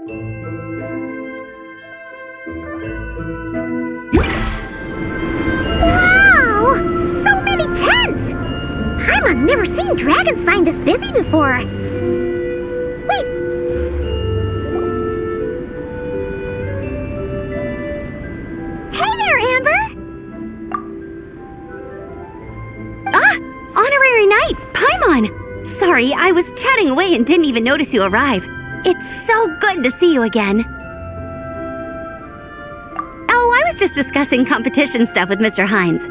Wow! So many tents! Paimon's never seen Dragonspine this busy before. Wait. Hey there, Amber! Ah! Honorary Knight, Paimon! Sorry, I was chatting away and didn't even notice you arrive. It's so good to see you again. Oh, I was just discussing competition stuff with Mr. Hines.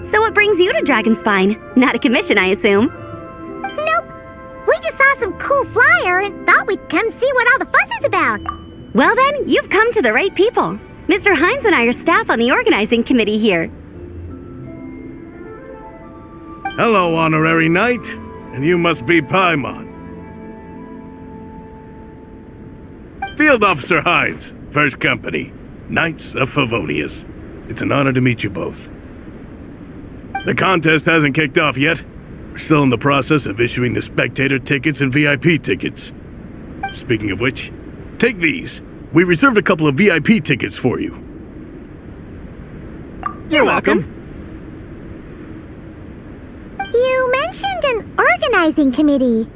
So what brings you to Dragonspine? Not a commission, I assume? Nope. We just saw some cool flyer and thought we'd come see what all the fuss is about. Well then, you've come to the right people. Mr. Hines and I are staff on the organizing committee here. Hello, Honorary Knight. And you must be Paimon. Field Officer Hines, First Company, Knights of Favonius. It's an honor to meet you both. The contest hasn't kicked off yet. We're still in the process of issuing the spectator tickets and VIP tickets. Speaking of which, take these. We reserved a couple of VIP tickets for you. You're welcome. You mentioned an organizing committee.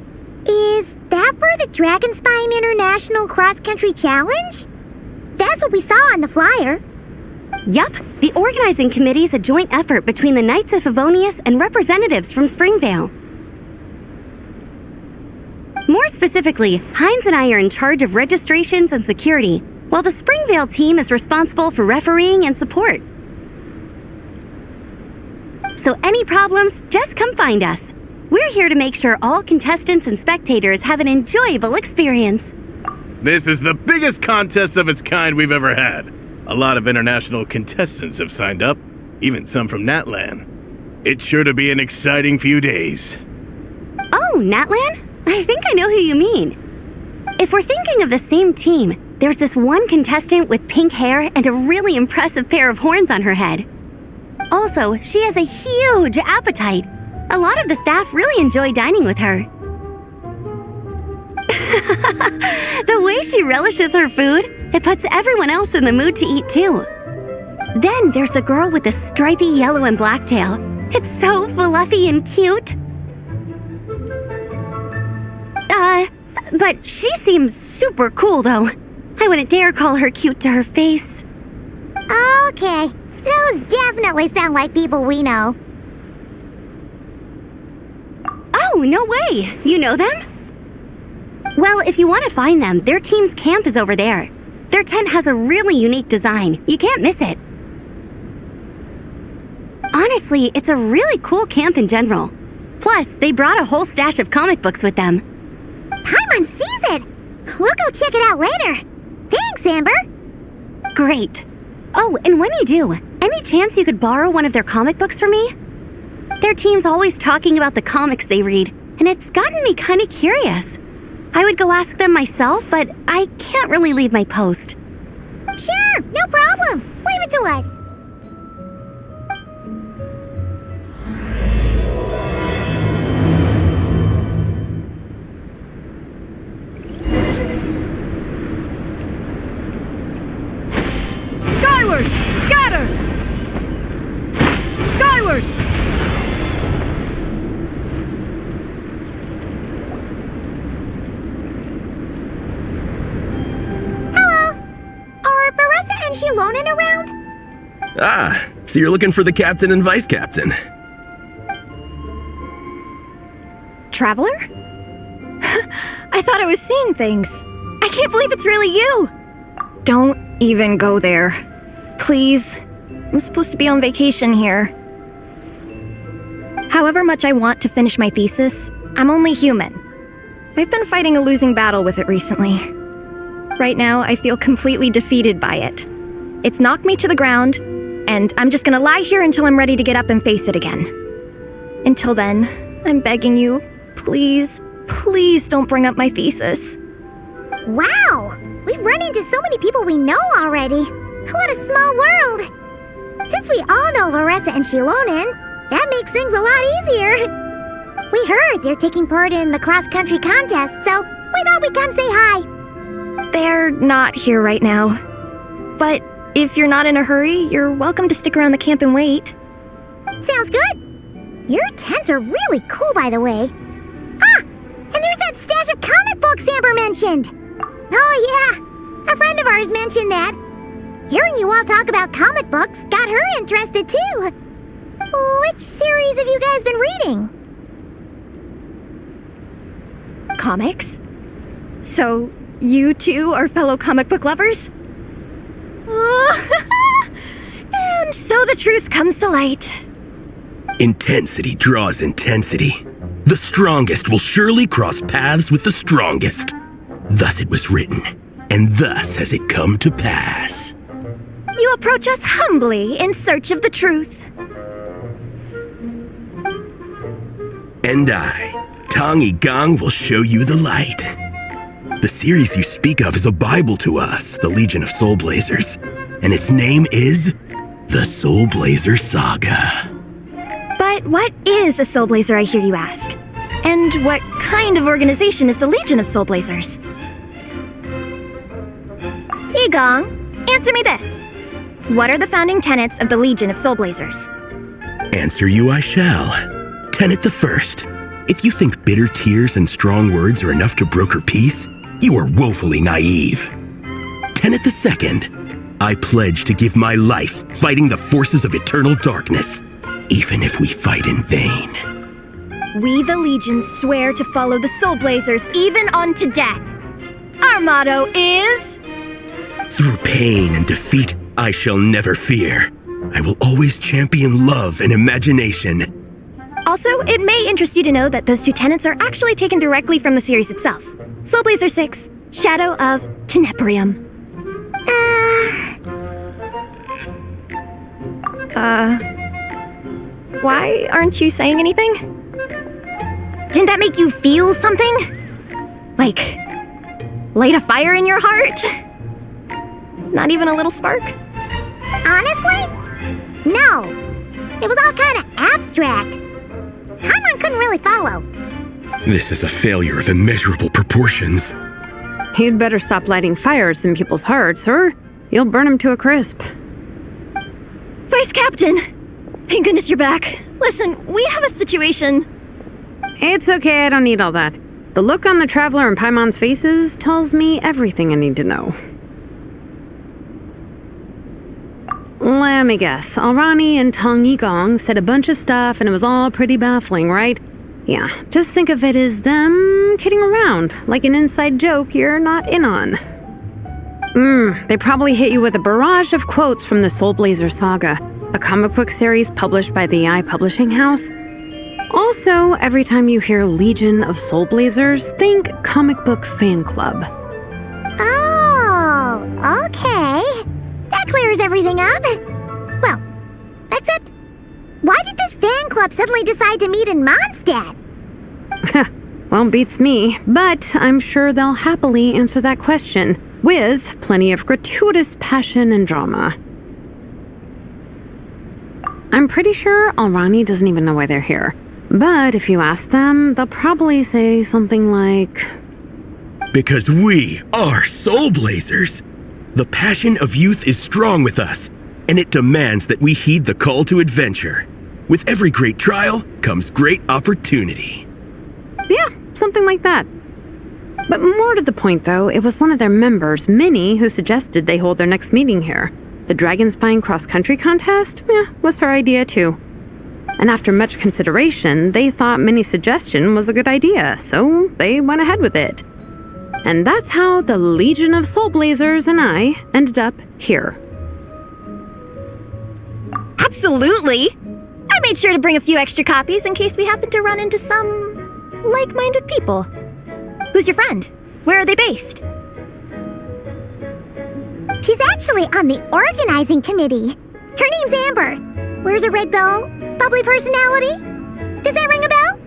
Is that for the Dragonspine International Cross Country Challenge? That's what we saw on the flyer. Yup, the organizing committee is a joint effort between the Knights of Favonius and representatives from Springvale. More specifically, Hines and I are in charge of registrations and security, while the Springvale team is responsible for refereeing and support. So any problems, just come find us. We're here to make sure all contestants and spectators have an enjoyable experience. This is the biggest contest of its kind we've ever had. A lot of international contestants have signed up, even some from Natlan. It's sure to be an exciting few days. Oh, Natlan? I think I know who you mean. If we're thinking of the same team, there's this one contestant with pink hair and a really impressive pair of horns on her head. Also, she has a huge appetite. A lot of the staff really enjoy dining with her. The way she relishes her food, it puts everyone else in the mood to eat too. Then there's the girl with the stripy yellow and black tail. It's so fluffy and cute. But she seems super cool though. I wouldn't dare call her cute to her face. Okay, those definitely sound like people we know. Oh, no way! You know them? Well, if you want to find them, their team's camp is over there. Their tent has a really unique design. You can't miss it. Honestly, it's a really cool camp in general. Plus, they brought a whole stash of comic books with them. Paimon sees it! We'll go check it out later. Thanks, Amber! Great. Oh, and when you do, any chance you could borrow one of their comic books for me? Their team's always talking about the comics they read, and it's gotten me kind of curious. I would go ask them myself, but I can't really leave my post. Sure, no problem. Leave it to us. Skyward! Scatter! Skyward! Lonin around? Ah, so you're looking for the captain and vice captain. Traveler? I thought I was seeing things. I can't believe it's really you. Don't even go there. Please. I'm supposed to be on vacation here. However much I want to finish my thesis, I'm only human. I've been fighting a losing battle with it recently. Right now, I feel completely defeated by it. It's knocked me to the ground, and I'm just gonna lie here until I'm ready to get up and face it again. Until then, I'm begging you, please, please don't bring up my thesis. Wow! We've run into so many people we know already. What a small world! Since we all know Varessa and Shilonin, that makes things a lot easier. We heard they're taking part in the cross-country contest, so we thought we'd come say hi. They're not here right now. But if you're not in a hurry, you're welcome to stick around the camp and wait. Sounds good. Your tents are really cool, by the way. Ah, and there's that stash of comic books Amber mentioned. Oh yeah, a friend of ours mentioned that. Hearing you all talk about comic books got her interested too. Which series have you guys been reading? Comics? So, you two are fellow comic book lovers? And so the truth comes to light. Intensity draws intensity. The strongest will surely cross paths with the strongest. Thus it was written, and thus has it come to pass. You approach us humbly in search of the truth. And I, Tong Gong, will show you the light. The series you speak of is a Bible to us, the Legion of Soulblazers, and its name is the Soulblazer Saga. But what is a Soulblazer, I hear you ask? And what kind of organization is the Legion of Soulblazers? Gong, answer me this. What are the founding tenets of the Legion of Soulblazers? Answer you I shall. Tenet the first. If you think bitter tears and strong words are enough to broker peace, you are woefully naive. Tenet the second. I pledge to give my life fighting the forces of eternal darkness, even if we fight in vain. We, the Legion, swear to follow the Soulblazers even unto death. Our motto is... Through pain and defeat, I shall never fear. I will always champion love and imagination. Also, it may interest you to know that those two tenets are actually taken directly from the series itself. Soulblazer 6, Shadow of Tenebrium. Why aren't you saying anything? Didn't that make you feel something? Like, light a fire in your heart? Not even a little spark? Honestly? No. It was all kind of abstract. Paimon couldn't really follow. This is a failure of immeasurable proportions. You'd better stop lighting fires in people's hearts, or you'll burn them to a crisp. Vice Captain! Thank goodness you're back. Listen, we have a situation. It's okay, I don't need all that. The look on the Traveler and Paimon's faces tells me everything I need to know. Let me guess. Alrani and Tong Gong said a bunch of stuff and it was all pretty baffling, right? Yeah, just think of it as them kidding around, like an inside joke you're not in on. They probably hit you with a barrage of quotes from the Soulblazer Saga, a comic book series published by the Publishing House. Also, every time you hear Legion of Soulblazers, think comic book fan club. Oh, okay. That clears everything up. Well, except, why did this fan club suddenly decide to meet in Mondstadt? Well, beats me, but I'm sure they'll happily answer that question, with plenty of gratuitous passion and drama. I'm pretty sure Alrani doesn't even know why they're here. But if you ask them, they'll probably say something like... Because we are Soulblazers. The passion of youth is strong with us, and it demands that we heed the call to adventure. With every great trial comes great opportunity. Yeah, something like that. But more to the point, though, it was one of their members, Minnie, who suggested they hold their next meeting here. The Dragon Spine cross-country contest? Was her idea, too. And after much consideration, they thought Minnie's suggestion was a good idea, so they went ahead with it. And that's how the Legion of Soulblazers and I ended up here. Absolutely! I made sure to bring a few extra copies in case we happen to run into some like-minded people. Who's your friend? Where are they based? She's actually on the organizing committee. Her name's Amber. Wears a red bow, bubbly personality. Does that ring a bell?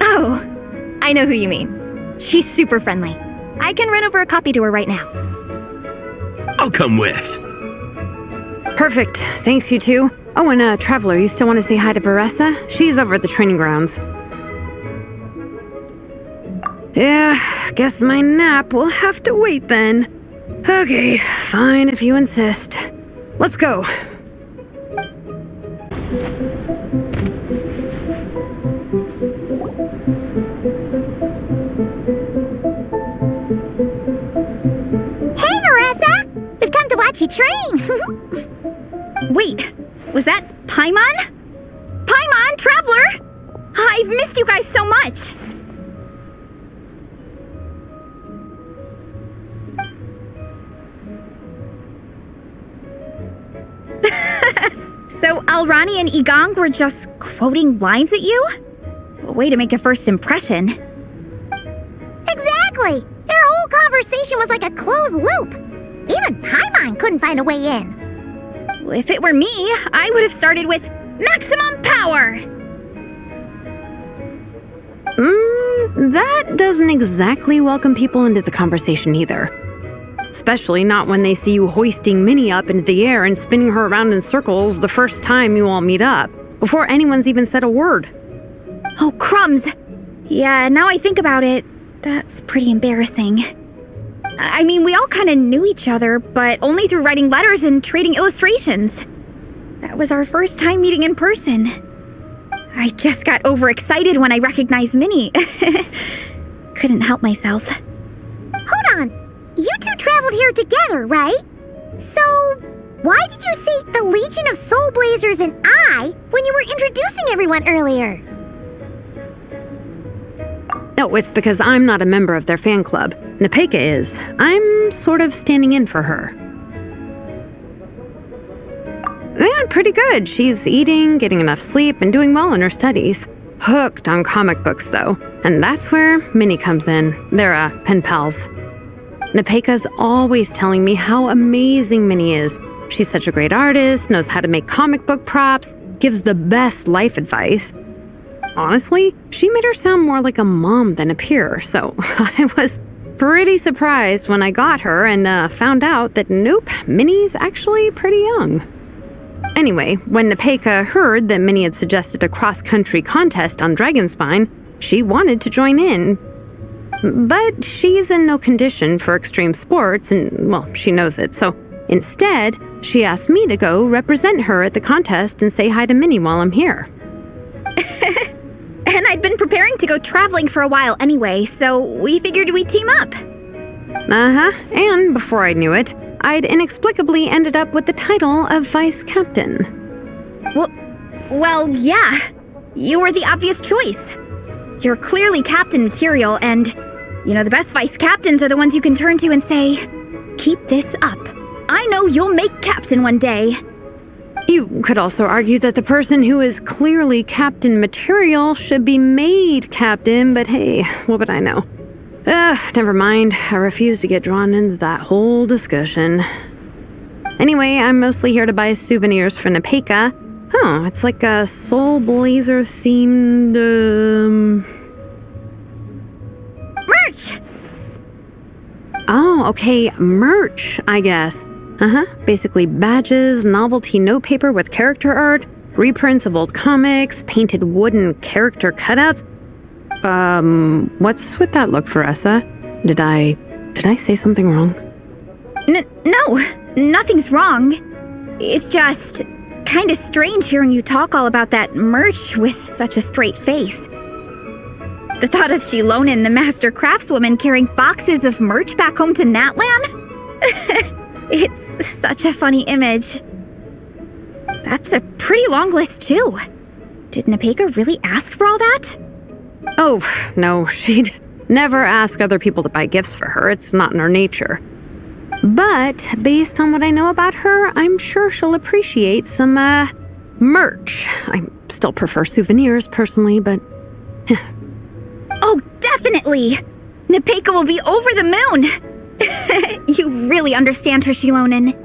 Oh, I know who you mean. She's super friendly. I can run over a copy to her right now. I'll come with. Perfect. Thanks, you two. Oh, and Traveler, you still want to say hi to Veressa? She's over at the training grounds. Yeah, guess my nap will have to wait then. Okay, fine if you insist. Let's go. Hey, Marissa! We've come to watch you train. Wait, was that Paimon? Paimon, Traveler! I've missed you guys so much! So Alrani and Igong were just quoting lines at you? Way to make a first impression. Exactly! Their whole conversation was like a closed loop. Even Paimon couldn't find a way in. If it were me, I would have started with maximum power! That doesn't exactly welcome people into the conversation either. Especially not when they see you hoisting Minnie up into the air and spinning her around in circles the first time you all meet up, before anyone's even said a word. Oh, crumbs! Yeah, now I think about it, that's pretty embarrassing. I mean, we all kind of knew each other, but only through writing letters and trading illustrations. That was our first time meeting in person. I just got overexcited when I recognized Minnie. Couldn't help myself. Hold on. You two traveled here together, right? So, why did you say the Legion of Soulblazers and I when you were introducing everyone earlier? No, it's because I'm not a member of their fan club. Nepeka is. I'm sort of standing in for her. Yeah, pretty good. She's eating, getting enough sleep, and doing well in her studies. Hooked on comic books, though. And that's where Minnie comes in. They're, pen pals. Nepeka's always telling me how amazing Minnie is. She's such a great artist, knows how to make comic book props, gives the best life advice. Honestly, she made her sound more like a mom than a peer, so I was pretty surprised when I got her and found out that nope, Minnie's actually pretty young. Anyway, when Nepeka heard that Minnie had suggested a cross-country contest on Dragonspine, she wanted to join in. But she's in no condition for extreme sports, and, well, she knows it, so instead, she asked me to go represent her at the contest and say hi to Minnie while I'm here. And I'd been preparing to go traveling for a while anyway, so we figured we'd team up. And before I knew it, I'd inexplicably ended up with the title of Vice Captain. Well, yeah. You were the obvious choice. You're clearly captain material, and, you know, the best vice captains are the ones you can turn to and say, keep this up. I know you'll make captain one day. You could also argue that the person who is clearly captain material should be made captain, but hey, what would I know? Never mind. I refuse to get drawn into that whole discussion. Anyway, I'm mostly here to buy souvenirs for Nepeka. Oh, it's like a Soulblazer themed, Merch! Oh, okay, merch, I guess. Basically badges, novelty notepaper with character art, reprints of old comics, painted wooden character cutouts. What's with that look, Faressa? Did I say something wrong? No, nothing's wrong. It's just kinda strange hearing you talk all about that merch with such a straight face. The thought of Shilonin, the master craftswoman, carrying boxes of merch back home to Natlan? It's such a funny image. That's a pretty long list, too. Did Nepeka really ask for all that? Oh, no, she'd never ask other people to buy gifts for her. It's not in her nature. But based on what I know about her, I'm sure she'll appreciate some, merch. I still prefer souvenirs, personally, but... Oh, definitely! Nepeka will be over the moon! You really understand her, Shilonin.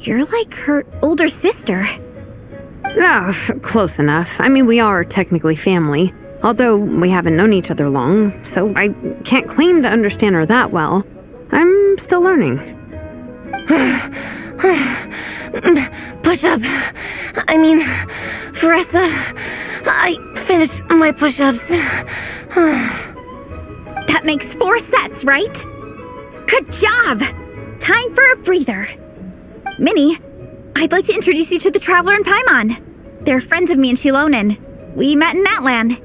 You're like her older sister. Oh, close enough. I mean, we are technically family, although we haven't known each other long, so I can't claim to understand her that well. I'm still learning. Push-up. I mean, Faressa, I finished my push-ups. That makes 4 sets, right? Good job! Time for a breather. Minnie, I'd like to introduce you to the Traveler and Paimon. They're friends of me and Shilonen. We met in Natlan.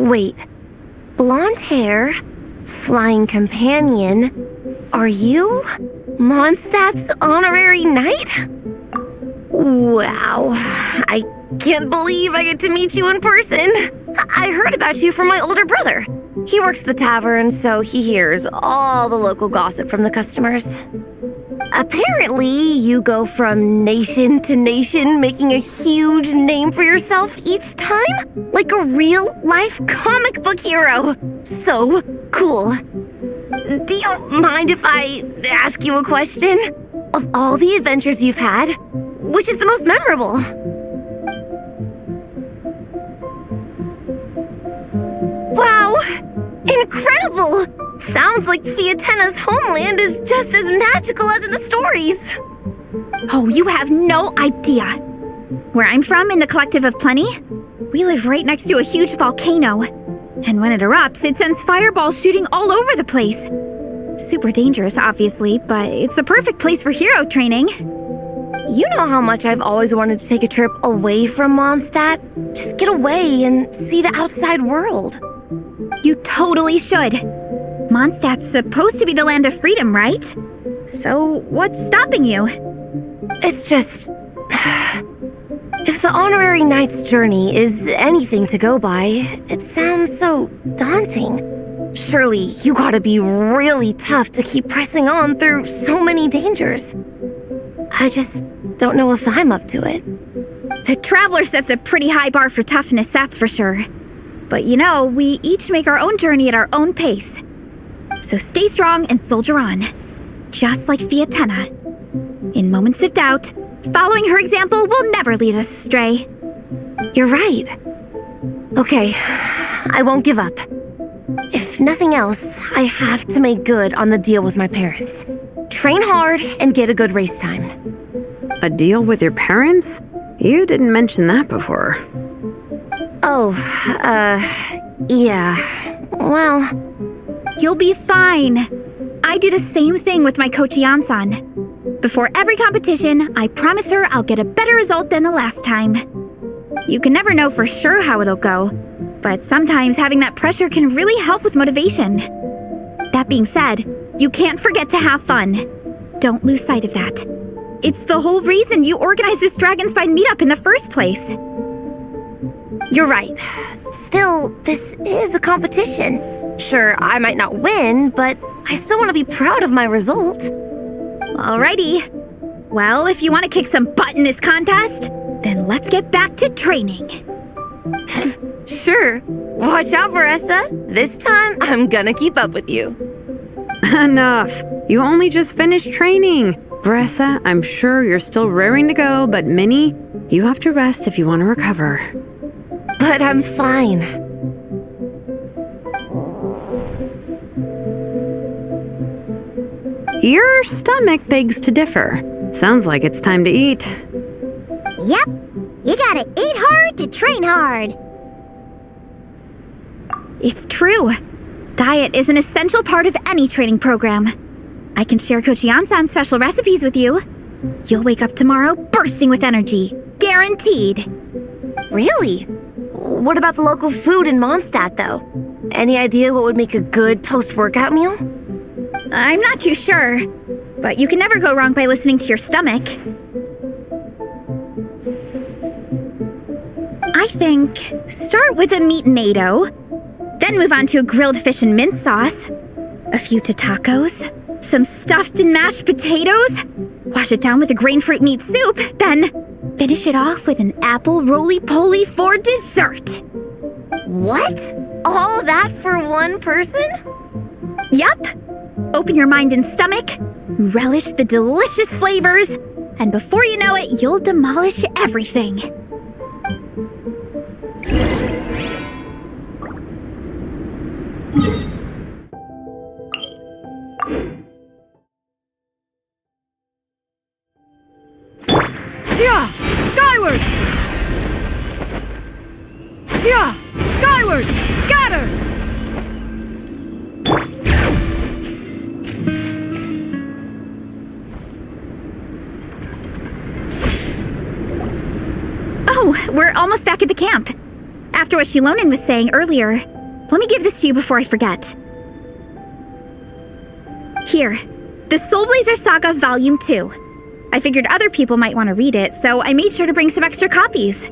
Wait. Blonde hair, flying companion. Are you Mondstadt's honorary knight? Wow. I can't believe I get to meet you in person. I heard about you from my older brother. He works at the tavern, so he hears all the local gossip from the customers. Apparently, you go from nation to nation, making a huge name for yourself each time, like a real-life comic book hero. So cool. Do you mind if I ask you a question? Of all the adventures you've had, which is the most memorable? Wow! Incredible! Sounds like Fiatenna's homeland is just as magical as in the stories. Oh, you have no idea. Where I'm from, in the Collective of Plenty, we live right next to a huge volcano. And when it erupts, it sends fireballs shooting all over the place. Super dangerous, obviously, but it's the perfect place for hero training. You know how much I've always wanted to take a trip away from Mondstadt? Just get away and see the outside world. You totally should. Mondstadt's supposed to be the land of freedom, right? So what's stopping you? It's just... If the honorary knight's journey is anything to go by, it sounds so daunting. Surely you gotta be really tough to keep pressing on through so many dangers. I just don't know if I'm up to it. The Traveler sets a pretty high bar for toughness, that's for sure. But you know, we each make our own journey at our own pace. So stay strong and soldier on. Just like Fiatenna. In moments of doubt, following her example will never lead us astray. You're right. Okay, I won't give up. If nothing else, I have to make good on the deal with my parents. Train hard and get a good race time. A deal with your parents? You didn't mention that before. Oh, yeah. Well... You'll be fine. I do the same thing with my coach Yansan. Before every competition, I promise her I'll get a better result than the last time. You can never know for sure how it'll go, but sometimes having that pressure can really help with motivation. That being said, you can't forget to have fun. Don't lose sight of that. It's the whole reason you organized this Dragonspine meetup in the first place. You're right. Still, this is a competition. Sure, I might not win, but I still want to be proud of my result. Alrighty. Well, if you want to kick some butt in this contest, then let's get back to training. Sure. Watch out, Veressa. This time, I'm gonna keep up with you. Enough. You only just finished training. Veressa, I'm sure you're still raring to go, but Minnie, you have to rest if you want to recover. But I'm fine. Your stomach begs to differ. Sounds like it's time to eat. Yep. You gotta eat hard to train hard. It's true. Diet is an essential part of any training program. I can share Coach Yansan's special recipes with you. You'll wake up tomorrow bursting with energy. Guaranteed. Really? What about the local food in Mondstadt, though? Any idea what would make a good post-workout meal? I'm not too sure, but you can never go wrong by listening to your stomach. I think start with a meat-nado, then move on to a grilled fish and mint sauce, a few tacos, some stuffed and mashed potatoes, wash it down with a grain fruit meat soup, then finish it off with an apple roly-poly for dessert. What? All that for one person? Yup. Open your mind and stomach, relish the delicious flavors, and before you know it, you'll demolish everything. Yeah! Skyward! Yeah! Skyward! Scatter! we're almost back at the camp. After what Shilonen was saying earlier, let me give this to you before I forget. Here, the Soulblazers Saga Volume 2. I figured other people might want to read it, so I made sure to bring some extra copies.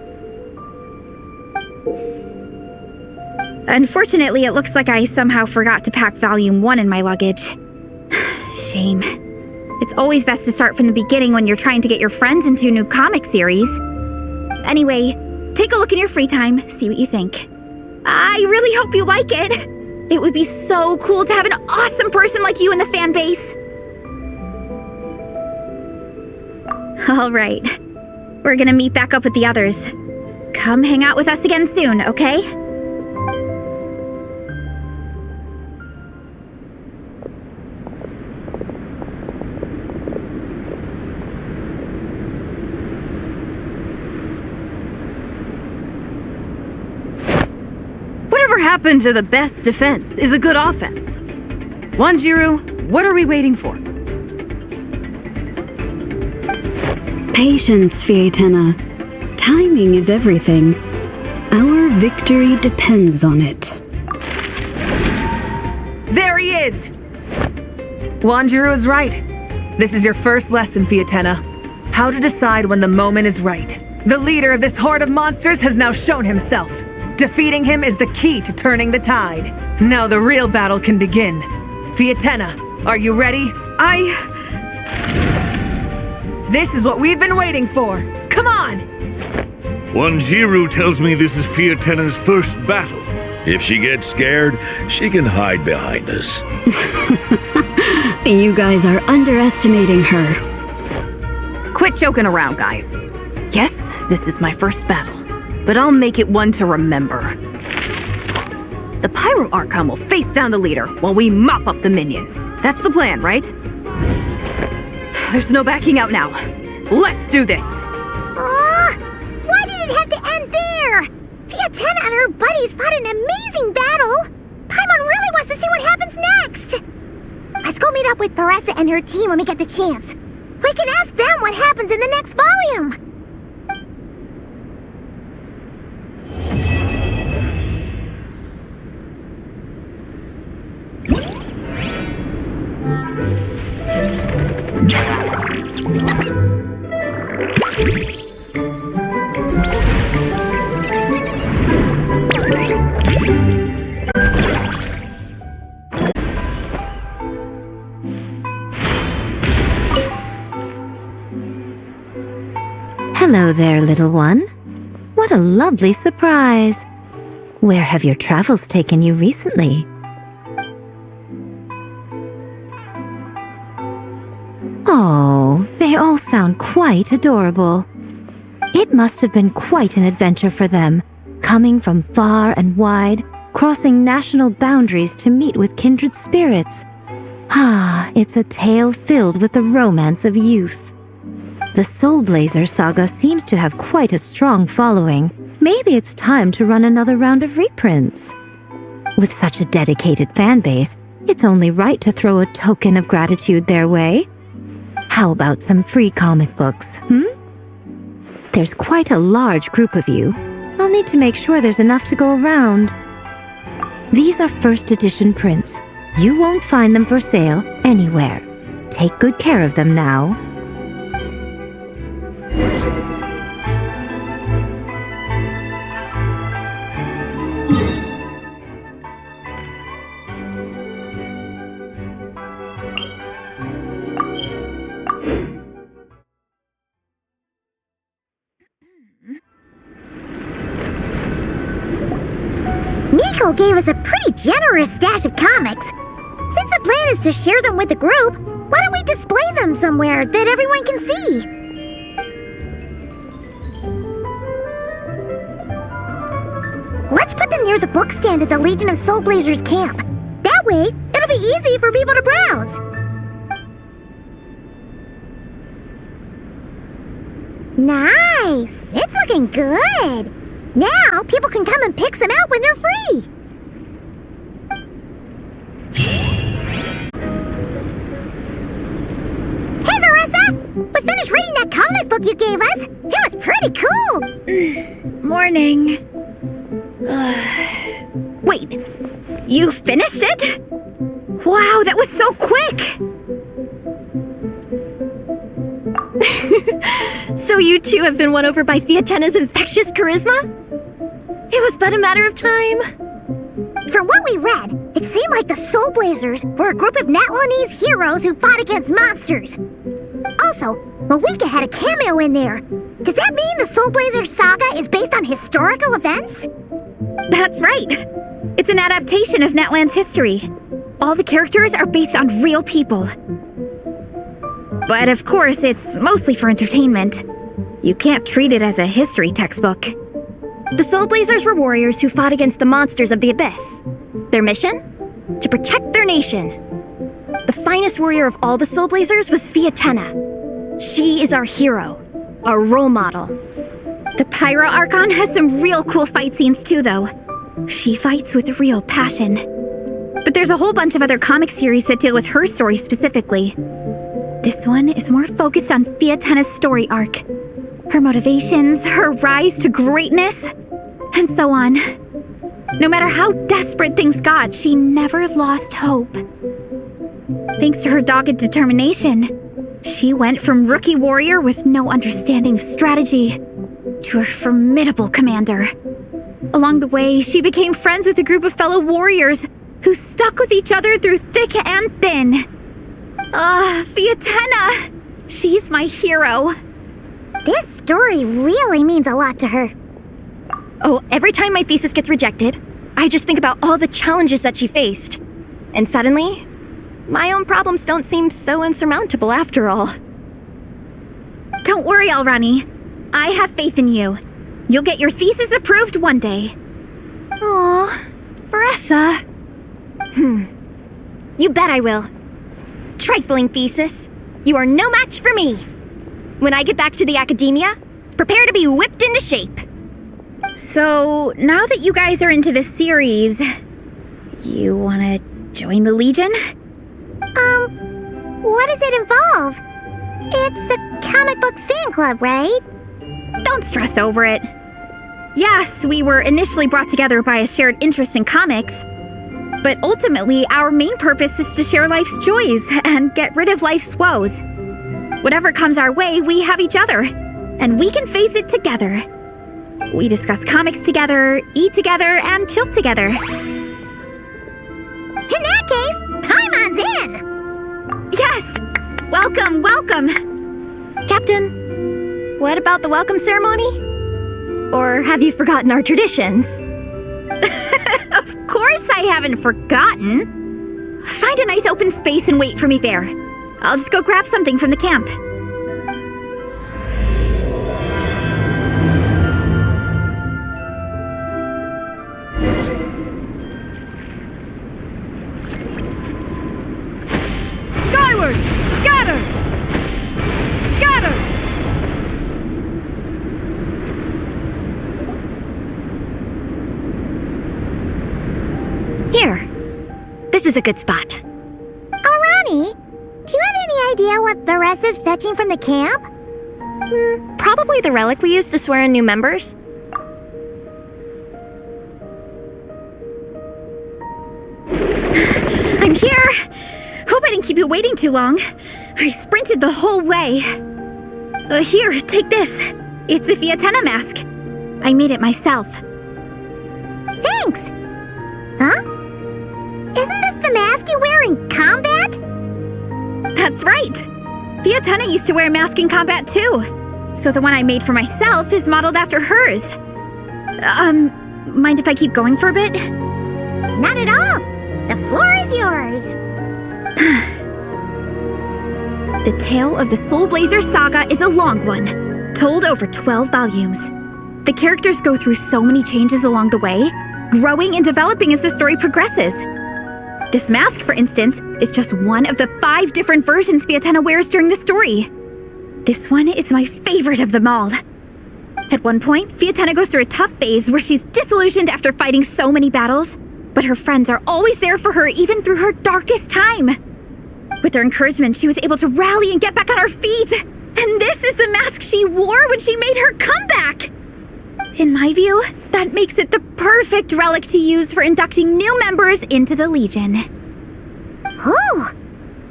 Unfortunately, it looks like I somehow forgot to pack Volume 1 in my luggage. Shame. It's always best to start from the beginning when you're trying to get your friends into a new comic series. Anyway, take a look in your free time, see what you think. I really hope you like it. It would be so cool to have an awesome person like you in the fan base. All right. We're gonna meet back up with the others. Come hang out with us again soon, okay? Whatever happened to the best defense is a good offense? Wanjiru, what are we waiting for? Patience, Fietena. Timing is everything. Our victory depends on it. There he is! Wanjiru is right. This is your first lesson, Fietena. How to decide when the moment is right. The leader of this horde of monsters has now shown himself. Defeating him is the key to turning the tide. Now the real battle can begin. Fietena, are you ready? This is what we've been waiting for. Come on! Wanjiru tells me this is Fietena's first battle. If she gets scared, she can hide behind us. You guys are underestimating her. Quit joking around, guys. Yes, this is my first battle, but I'll make it one to remember. The Pyro Archon will face down the leader while we mop up the minions. That's the plan, right? There's no backing out now. Let's do this! Why did it have to end there? Fietena and her buddies fought an amazing battle! Paimon really wants to see what happens next! Let's go meet up with Paressa and her team when we get the chance. We can ask them what happens in the next volume! Hello there, little one. What a lovely surprise. Where have your travels taken you recently? Oh, they all sound quite adorable. It must have been quite an adventure for them, coming from far and wide, crossing national boundaries to meet with kindred spirits. Ah, it's a tale filled with the romance of youth. The Soulblazers saga seems to have quite a strong following. Maybe it's time to run another round of reprints. With such a dedicated fan base, it's only right to throw a token of gratitude their way. How about some free comic books, There's quite a large group of you. I'll need to make sure there's enough to go around. These are first edition prints. You won't find them for sale anywhere. Take good care of them now. Miko gave us a pretty generous stash of comics. Since the plan is to share them with the group, why don't we display them somewhere that everyone can see? Let's put them near the book stand at the Legion of Soulblazers camp. That way, it'll be easy for people to browse. Nice! It's looking good! Now, people can come and pick some out when they're free! Hey, Marissa! We finished reading that comic book you gave us! It was pretty cool! Morning. Wait, you finished it? Wow, that was so quick! So you too have been won over by Fiatenna's infectious charisma? It was but a matter of time. From what we read, it seemed like the Soulblazers were a group of Natlanese heroes who fought against monsters. Also, Malika had a cameo in there. Does that mean the Soulblazers saga is based on historical events? That's right. It's an adaptation of Natlan's history. All the characters are based on real people. But of course, it's mostly for entertainment. You can't treat it as a history textbook. The Soulblazers were warriors who fought against the monsters of the Abyss. Their mission? To protect their nation. The finest warrior of all the Soulblazers was Fiatenna. She is our hero, our role model. The Pyro Archon has some real cool fight scenes too, though. She fights with real passion. But there's a whole bunch of other comic series that deal with her story specifically. This one is more focused on Fiatenna's story arc. Her motivations, her rise to greatness, and so on. No matter how desperate things got, she never lost hope. Thanks to her dogged determination, she went from rookie warrior with no understanding of strategy to a formidable commander. Along the way, she became friends with a group of fellow warriors who stuck with each other through thick and thin. Fiatenna! She's my hero. This story really means a lot to her. Oh, every time my thesis gets rejected, I just think about all the challenges that she faced. And suddenly, my own problems don't seem so insurmountable after all. Don't worry, Alrani. I have faith in you. You'll get your thesis approved one day. Aw, Veressa. You bet I will. Trifling thesis. You are no match for me. When I get back to the academia, prepare to be whipped into shape. So, now that you guys are into this series, you wanna join the Legion? What does it involve? It's a comic book fan club, right? Don't stress over it. Yes, we were initially brought together by a shared interest in comics, but ultimately our main purpose is to share life's joys and get rid of life's woes. Whatever comes our way, we have each other, and we can face it together. We discuss comics together, eat together, and chill together. In that case, Paimon's in! Yes! Welcome, welcome! Captain, what about the welcome ceremony? Or have you forgotten our traditions? Of course I haven't forgotten. Find a nice open space and wait for me there. I'll just go grab something from the camp. Skyward! Scatter! Scatter! Here. This is a good spot. Alrani, do you have any idea what Veressa's fetching from the camp? Probably the relic we used to swear in new members. I'm here! Hope I didn't keep you waiting too long. I sprinted the whole way. Here, take this. It's a Fiatenna mask. I made it myself. Thanks! Huh? Isn't this the mask you wear in combat? That's right! Fiatenna used to wear a mask in combat too. So the one I made for myself is modeled after hers. Mind if I keep going for a bit? Not at all! The floor is yours! The tale of the Soulblazers saga is a long one, told over 12 volumes. The characters go through so many changes along the way, growing and developing as the story progresses. This mask, for instance, is just one of the 5 different versions Fiatenna wears during the story. This one is my favorite of them all. At one point, Fiatenna goes through a tough phase where she's disillusioned after fighting so many battles, but her friends are always there for her even through her darkest time. With their encouragement, she was able to rally and get back on her feet. And this is the mask she wore when she made her comeback. In my view, that makes it the perfect relic to use for inducting new members into the Legion. Oh,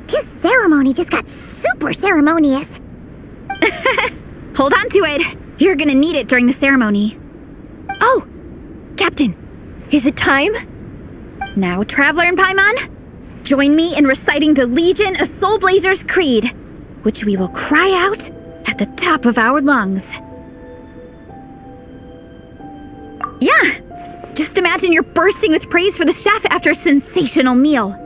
this ceremony just got super ceremonious. Hold on to it. You're gonna need it during the ceremony. Oh, Captain, is it time? Now, Traveler and Paimon, join me in reciting the Legion of Soulblazers Creed, which we will cry out at the top of our lungs. Yeah, just imagine you're bursting with praise for the chef after a sensational meal.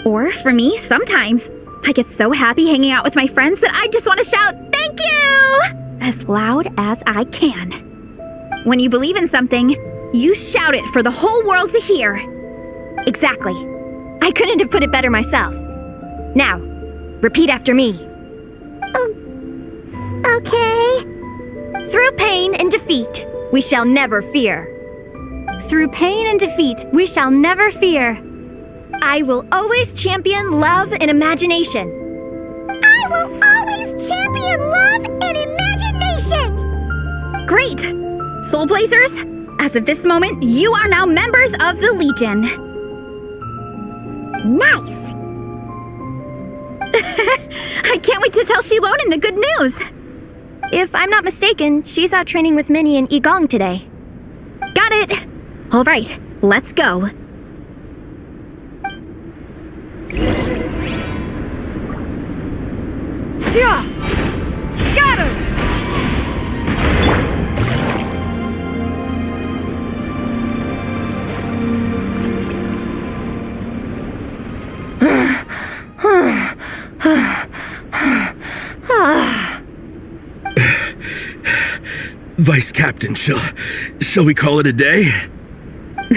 Or for me, sometimes, I get so happy hanging out with my friends that I just want to shout, "Thank you!" as loud as I can. When you believe in something, you shout it for the whole world to hear. Exactly. I couldn't have put it better myself. Now, repeat after me. Okay. Through pain and defeat, we shall never fear. Through pain and defeat, we shall never fear. I will always champion love and imagination. I will always champion love and imagination! Great! Soulblazers, as of this moment, you are now members of the Legion. Nice! I can't wait to tell Shilonen the good news. If I'm not mistaken, she's out training with Minnie and Igong today. Got it. All right, let's go. Yeah! Scatter! Vice Captain, shall we call it a day?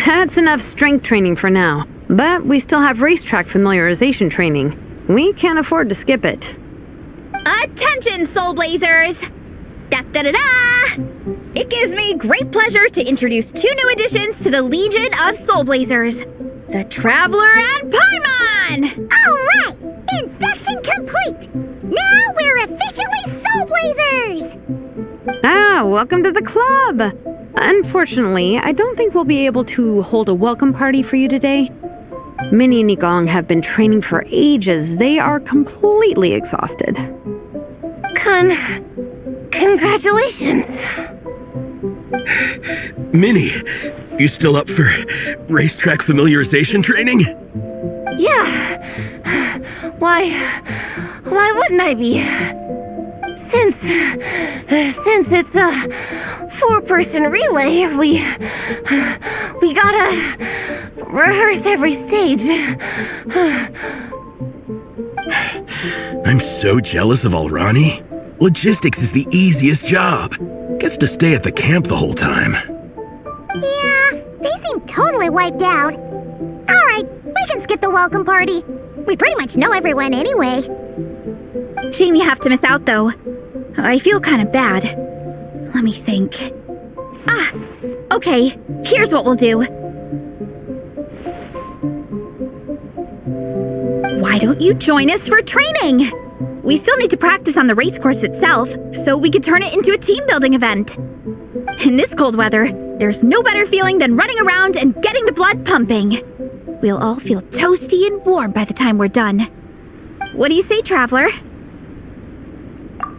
That's enough strength training for now. But we still have racetrack familiarization training. We can't afford to skip it. Attention, Soulblazers! Da-da-da-da! It gives me great pleasure to introduce two new additions to the Legion of Soulblazers, the Traveler and Paimon! All right! Induction complete! Now we're officially Soulblazers! Ah, welcome to the club! Unfortunately, I don't think we'll be able to hold a welcome party for you today. Minnie and Igong have been training for ages. They are completely exhausted. Congratulations. Minnie, you still up for racetrack familiarization training? Yeah. Why wouldn't I be? Since it's a 4-person relay, we gotta rehearse every stage. I'm so jealous of Alrani. Logistics is the easiest job. Gets to stay at the camp the whole time. Yeah, they seem totally wiped out. All right, we can skip the welcome party. We pretty much know everyone anyway. Shame you have to miss out, though. I feel kind of bad. Let me think. Ah, okay, here's what we'll do. Why don't you join us for training? We still need to practice on the race course itself, so we could turn it into a team-building event. In this cold weather, there's no better feeling than running around and getting the blood pumping. We'll all feel toasty and warm by the time we're done. What do you say, Traveler?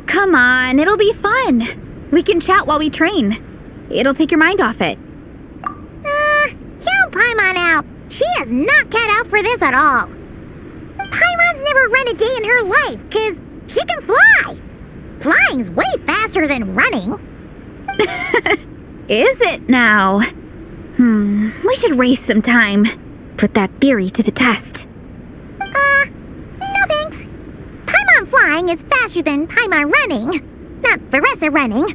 Come on, it'll be fun. We can chat while we train. It'll take your mind off it. Count Paimon out. She is not cut out for this at all. Paimon's never run a day in her life, 'cause she can fly. Flying's way faster than running. Is it now? We should race sometime. Put that theory to the test. No thanks. Paimon flying is faster than Paimon running. Not Veressa running.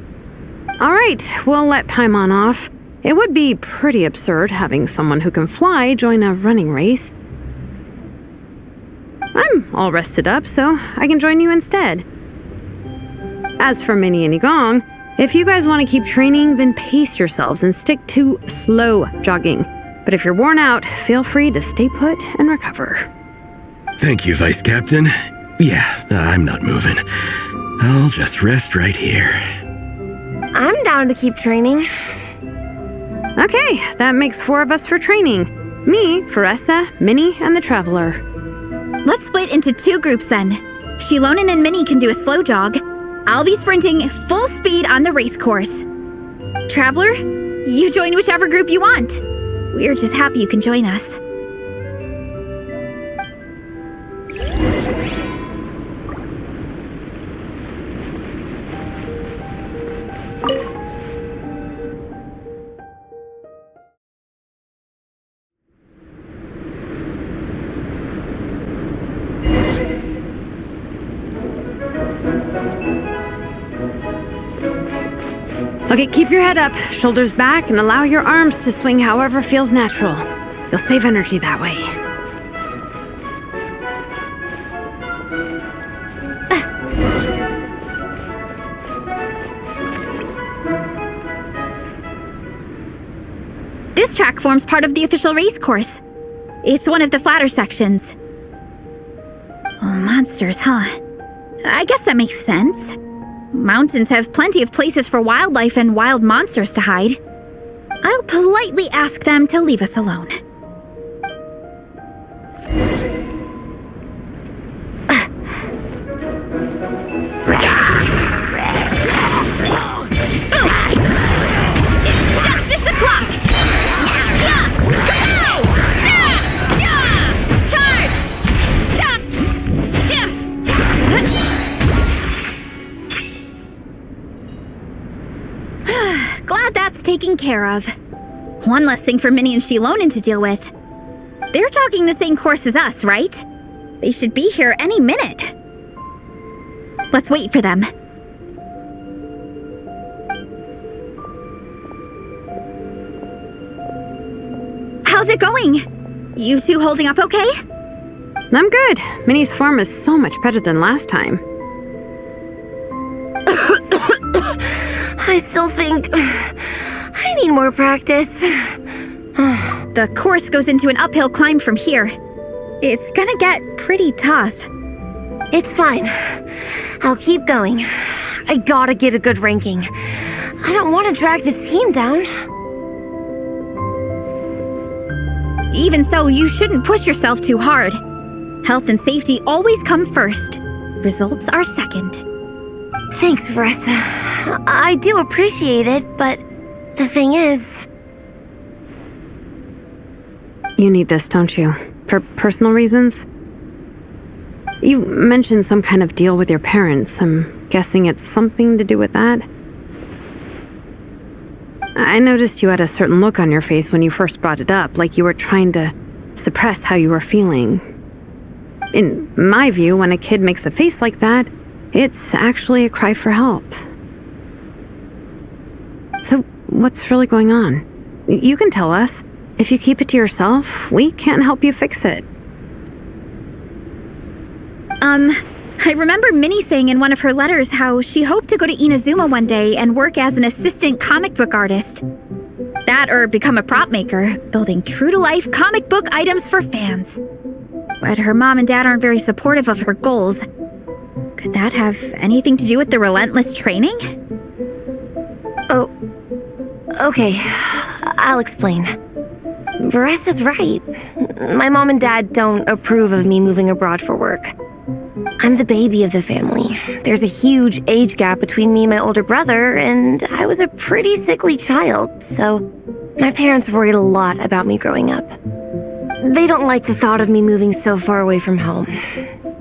All right, we'll let Paimon off. It would be pretty absurd having someone who can fly join a running race. I'm all rested up, so I can join you instead. As for Minnie and Igong, if you guys want to keep training, then pace yourselves and stick to slow jogging. But if you're worn out, feel free to stay put and recover. Thank you, Vice Captain. Yeah, I'm not moving. I'll just rest right here. I'm down to keep training. Okay, that makes 4 of us for training. Me, Veressa, Minnie, and the Traveler. Let's split into 2 groups then. Shilonen and Minnie can do a slow jog. I'll be sprinting full speed on the race course. Traveler, you join whichever group you want. We're just happy you can join us. Okay, keep your head up, shoulders back, and allow your arms to swing however feels natural. You'll save energy that way. This track forms part of the official race course. It's one of the flatter sections. Oh, monsters, huh? I guess that makes sense. Mountains have plenty of places for wildlife and wild monsters to hide. I'll politely ask them to leave us alone. It's justice o'clock! Glad that's taken care of. One less thing for Minnie and Shilonen to deal with. They're jogging the same course as us, right? They should be here any minute. Let's wait for them. How's it going? You two holding up okay? I'm good. Minnie's form is so much better than last time. I still think I need more practice. The course goes into an uphill climb from here. It's gonna get pretty tough. It's fine. I'll keep going. I gotta get a good ranking. I don't want to drag the team down. Even so, you shouldn't push yourself too hard. Health and safety always come first. Results are second. Thanks, Veressa. I do appreciate it, but the thing is... You need this, don't you? For personal reasons? You mentioned some kind of deal with your parents. I'm guessing it's something to do with that? I noticed you had a certain look on your face when you first brought it up, like you were trying to suppress how you were feeling. In my view, when a kid makes a face like that, it's actually a cry for help. So, what's really going on? You can tell us. If you keep it to yourself, we can't help you fix it. I remember Minnie saying in one of her letters how she hoped to go to Inazuma one day and work as an assistant comic book artist. That or become a prop maker, building true-to-life comic book items for fans. But her mom and dad aren't very supportive of her goals. Could that have anything to do with the relentless training? Oh, okay. I'll explain. Veressa's right. My mom and dad don't approve of me moving abroad for work. I'm the baby of the family. There's a huge age gap between me and my older brother, and I was a pretty sickly child, so my parents worried a lot about me growing up. They don't like the thought of me moving so far away from home.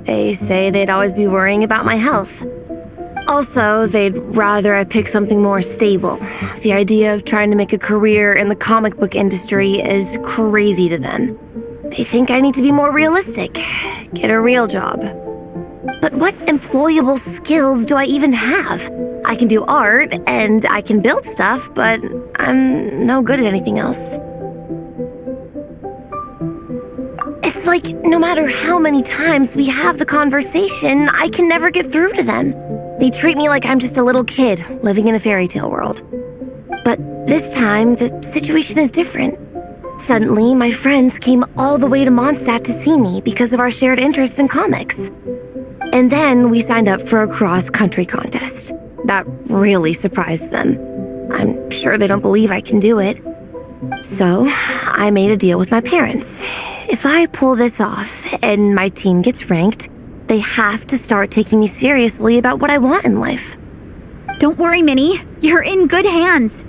They say they'd always be worrying about my health. Also, they'd rather I pick something more stable. The idea of trying to make a career in the comic book industry is crazy to them. They think I need to be more realistic, get a real job. But what employable skills do I even have? I can do art, and I can build stuff, but I'm no good at anything else. It's like no matter how many times we have the conversation, I can never get through to them. They treat me like I'm just a little kid living in a fairy tale world. But this time, the situation is different. Suddenly, my friends came all the way to Mondstadt to see me because of our shared interest in comics. And then we signed up for a cross-country contest. That really surprised them. I'm sure they don't believe I can do it. So, I made a deal with my parents. If I pull this off and my team gets ranked, they have to start taking me seriously about what I want in life. Don't worry, Minnie. You're in good hands.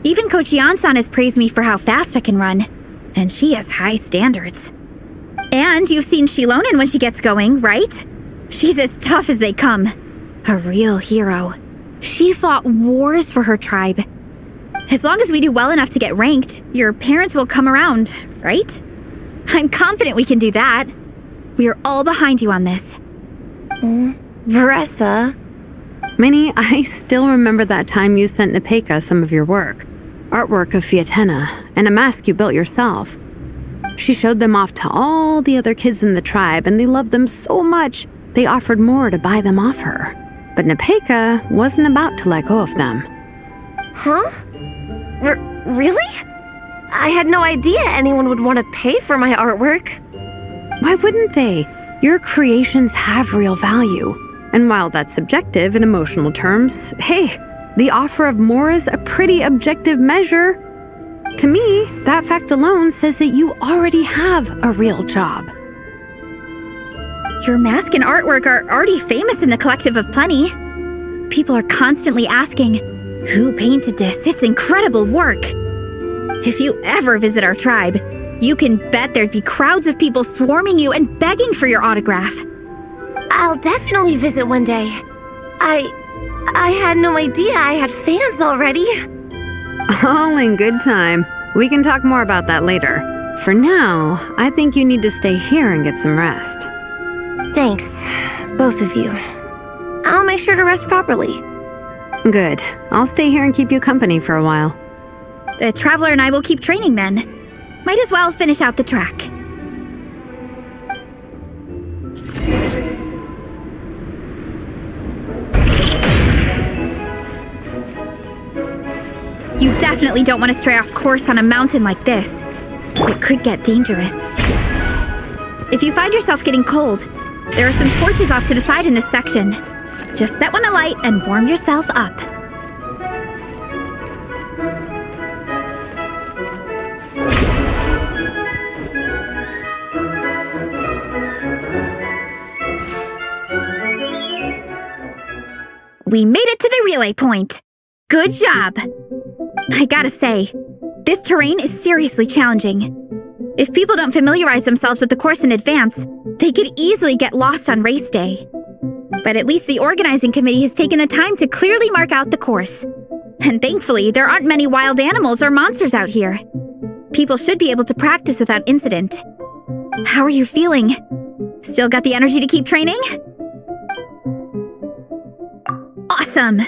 Even Coach Yan-san has praised me for how fast I can run. And she has high standards. And you've seen Shilonen when she gets going, right? She's as tough as they come. A real hero. She fought wars for her tribe. As long as we do well enough to get ranked, your parents will come around, right? I'm confident we can do that. We are all behind you on this. Veressa. Minnie, I still remember that time you sent Nepeka some of your work. Artwork of Fiatena, and a mask you built yourself. She showed them off to all the other kids in the tribe, and they loved them so much, they offered more to buy them off her. But Nepeka wasn't about to let go of them. Huh? Really? I had no idea anyone would want to pay for my artwork. Why wouldn't they? Your creations have real value. And while that's subjective in emotional terms, hey, the offer of more is a pretty objective measure. To me, that fact alone says that you already have a real job. Your mask and artwork are already famous in the Collective of Plenty. People are constantly asking, who painted this? It's incredible work. If you ever visit our tribe, you can bet there'd be crowds of people swarming you and begging for your autograph. I'll definitely visit one day. I had no idea I had fans already. All in good time. We can talk more about that later. For now, I think you need to stay here and get some rest. Thanks, both of you. I'll make sure to rest properly. Good. I'll stay here and keep you company for a while. The Traveler and I will keep training then. Might as well finish out the track. You definitely don't want to stray off course on a mountain like this. It could get dangerous. If you find yourself getting cold, there are some torches off to the side in this section. Just set one alight and warm yourself up. We made it to the relay point. Good job! I gotta say, this terrain is seriously challenging. If people don't familiarize themselves with the course in advance, they could easily get lost on race day. But at least the organizing committee has taken the time to clearly mark out the course. And thankfully, there aren't many wild animals or monsters out here. People should be able to practice without incident. How are you feeling? Still got the energy to keep training? Awesome!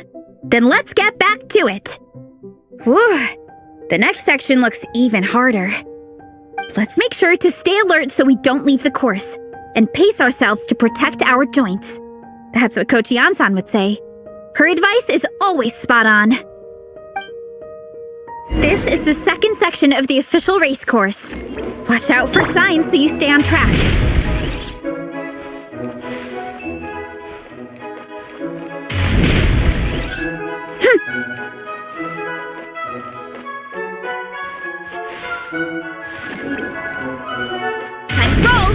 Then let's get back to it! Whew! The next section looks even harder. Let's make sure to stay alert so we don't leave the course, and pace ourselves to protect our joints. That's what Coach Yan-san would say. Her advice is always spot on. This is the second section of the official race course. Watch out for signs so you stay on track. Nice roll!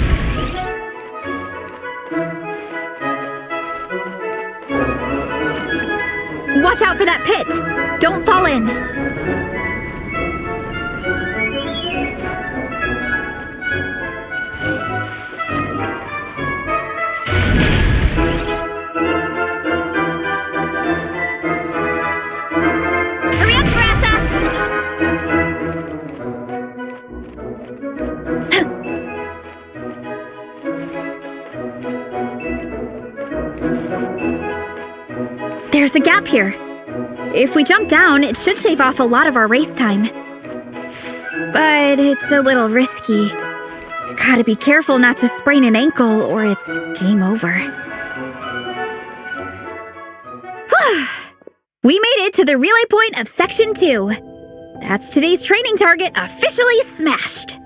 Watch out for that pit! Don't fall in! Hurry up, Veressa! There's a gap here. If we jump down, it should shave off a lot of our race time. But it's a little risky. Gotta be careful not to sprain an ankle or it's game over. We made it to the relay point of Section 2. That's today's training target officially smashed.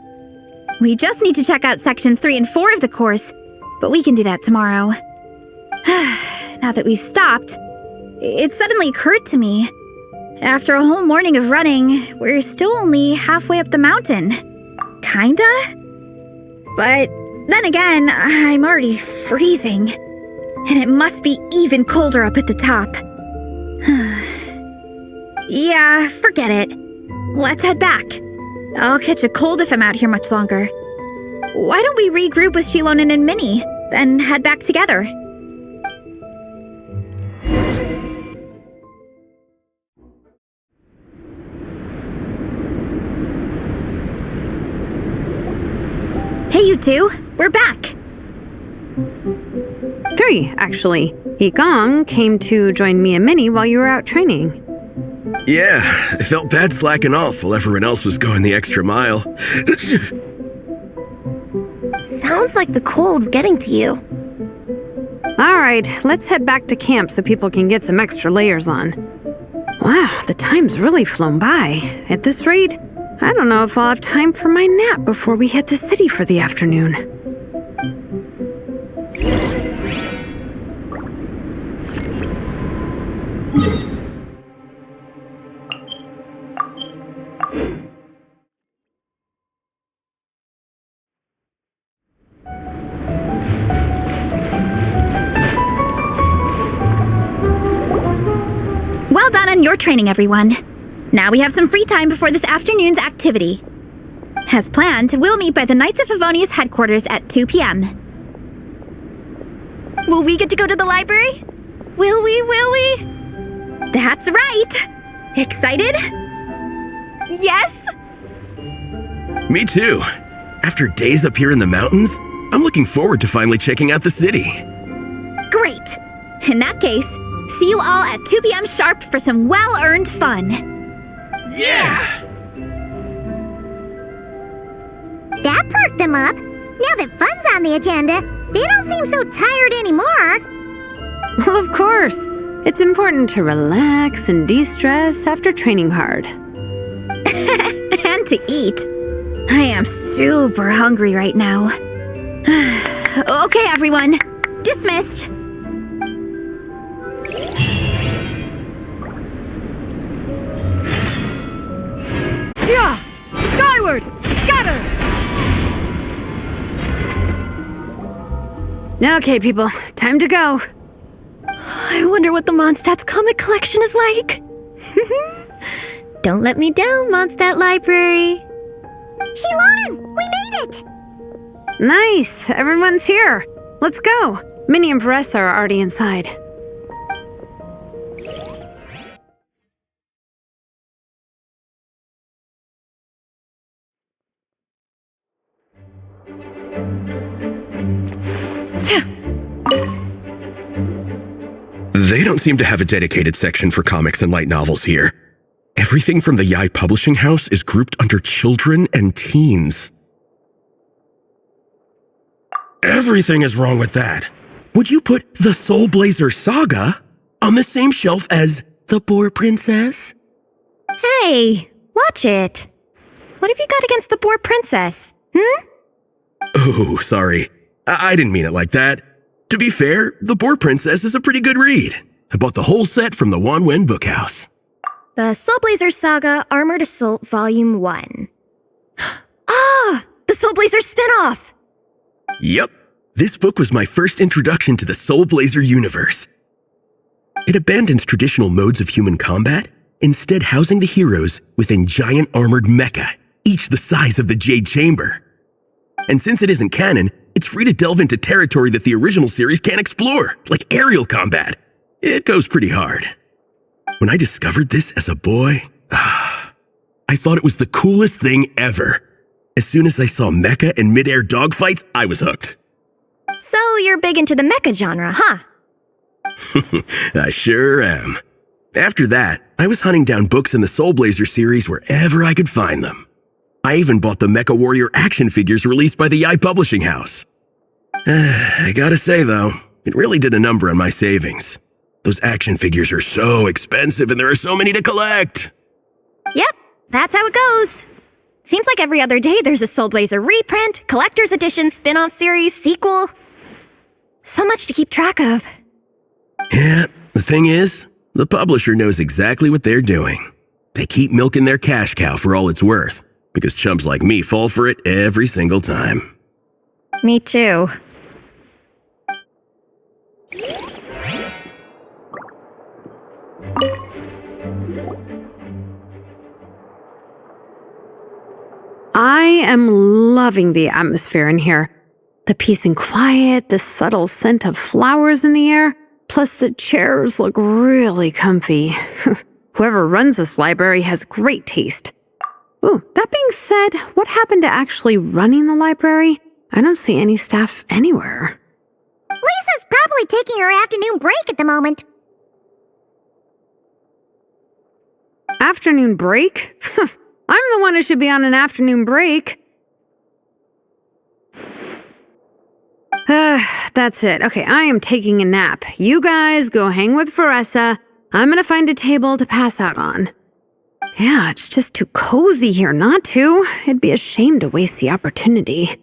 We just need to check out Sections 3 and 4 of the course, but we can do that tomorrow. Now that we've stopped, it suddenly occurred to me. After a whole morning of running, we're still only halfway up the mountain. Kinda? But then again, I'm already freezing. And it must be even colder up at the top. Yeah, forget it. Let's head back. I'll catch a cold if I'm out here much longer. Why don't we regroup with Shilonen and Minnie, then head back together? Hey, you two. We're back. 3, actually. Yigong came to join me and Minnie while you were out training. Yeah, I felt bad slacking off while everyone else was going the extra mile. Sounds like the cold's getting to you. All right, let's head back to camp so people can get some extra layers on. Wow, the time's really flown by. At this rate, I don't know if I'll have time for my nap before we hit the city for the afternoon. Well done on your training, everyone. Now we have some free time before this afternoon's activity. As planned, we'll meet by the Knights of Favonius headquarters at 2 p.m. Will we get to go to the library? Will we? That's right! Excited? Yes! Me too. After days up here in the mountains, I'm looking forward to finally checking out the city. Great! In that case, see you all at 2 p.m. sharp for some well-earned fun. Yeah! That perked them up. Now that fun's on the agenda, they don't seem so tired anymore. Well, of course. It's important to relax and de-stress after training hard. And to eat. I am super hungry right now. Okay, everyone. Dismissed. Yeah! Skyward! Scatter! Okay, people, time to go. I wonder what the Mondstadt's comic collection is like. Don't let me down, Mondstadt Library. Shilonen, we made it! Nice, everyone's here. Let's go. Minnie and Vanessa are already inside. They don't seem to have a dedicated section for comics and light novels here. Everything from the Yai Publishing House is grouped under children and teens. Everything is wrong with that. Would you put the Soulblazer saga on the same shelf as The Boar Princess? Hey, watch it. What have you got against the Boar Princess? Oh, sorry. I didn't mean it like that. To be fair, The Boar Princess is a pretty good read. I bought the whole set from the Wanwen Bookhouse. The Soulblazers Saga Armored Assault Volume 1. Ah! The Soulblazer spin-off! Yep. This book was my first introduction to the Soulblazer universe. It abandons traditional modes of human combat, instead housing the heroes within giant armored mecha, each the size of the Jade Chamber. And since it isn't canon, it's free to delve into territory that the original series can't explore, like aerial combat. It goes pretty hard. When I discovered this as a boy, I thought it was the coolest thing ever. As soon as I saw mecha and mid-air dogfights, I was hooked. So you're big into the mecha genre, huh? I sure am. After that, I was hunting down books in the Soulblazer series wherever I could find them. I even bought the Mecha Warrior action figures released by the Yai Publishing House. I gotta say though, it really did a number on my savings. Those action figures are so expensive and there are so many to collect. Yep, that's how it goes. Seems like every other day there's a Soulblazer reprint, collector's edition, spin-off series, sequel. So much to keep track of. Yeah, the thing is, The publisher knows exactly what they're doing. They keep milking their cash cow for all it's worth, because chumps like me fall for it every single time. Me too. I am loving the atmosphere in here. The peace and quiet, the subtle scent of flowers in the air, plus the chairs look really comfy. Whoever runs this library has great taste. Ooh, that being said, what happened to actually running the library? I don't see any staff anywhere. Lisa's probably taking her afternoon break at the moment. Afternoon break? I'm the one who should be on an afternoon break. That's it. Okay, I am taking a nap. You guys go hang with Veressa. I'm gonna find a table to pass out on. Yeah, it's just too cozy here not to. It'd be a shame to waste the opportunity.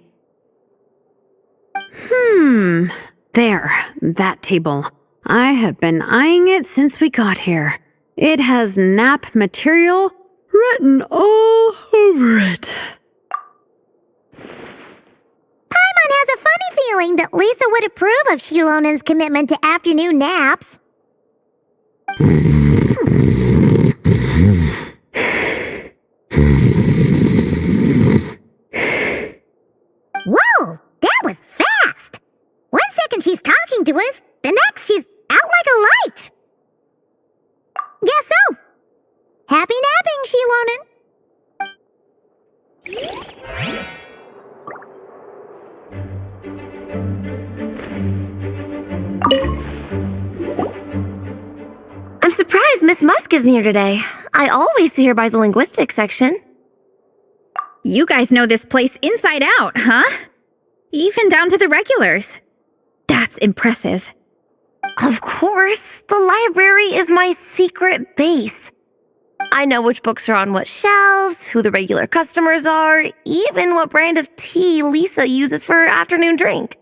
There, that table. I have been eyeing it since we got here. It has nap material written all over it. Paimon has a funny feeling that Lisa would approve of Shilonen's commitment to afternoon naps. Whoa, that was fast! 1 second she's talking to us, the next she's out like a light. Guess so. Happy napping, Shilonen. I'm surprised Miss Musk isn't here today. I always see her by the linguistics section. You guys know this place inside out, huh? Even down to the regulars. That's impressive. Of course, the library is my secret base. I know which books are on what shelves, who the regular customers are, even what brand of tea Lisa uses for her afternoon drink.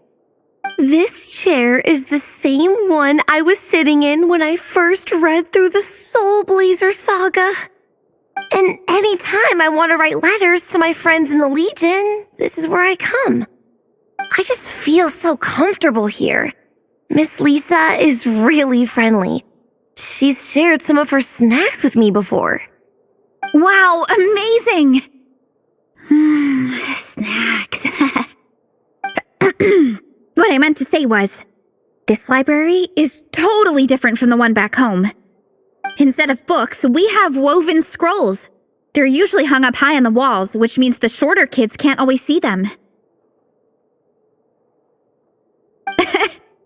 This chair is the same one I was sitting in when I first read through the Soulblazers saga. And anytime I want to write letters to my friends in the Legion, this is where I come. I just feel so comfortable here. Miss Lisa is really friendly. She's shared some of her snacks with me before. Wow, amazing! Snacks. What I meant to say was, this library is totally different from the one back home. Instead of books, we have woven scrolls. They're usually hung up high on the walls, which means the shorter kids can't always see them.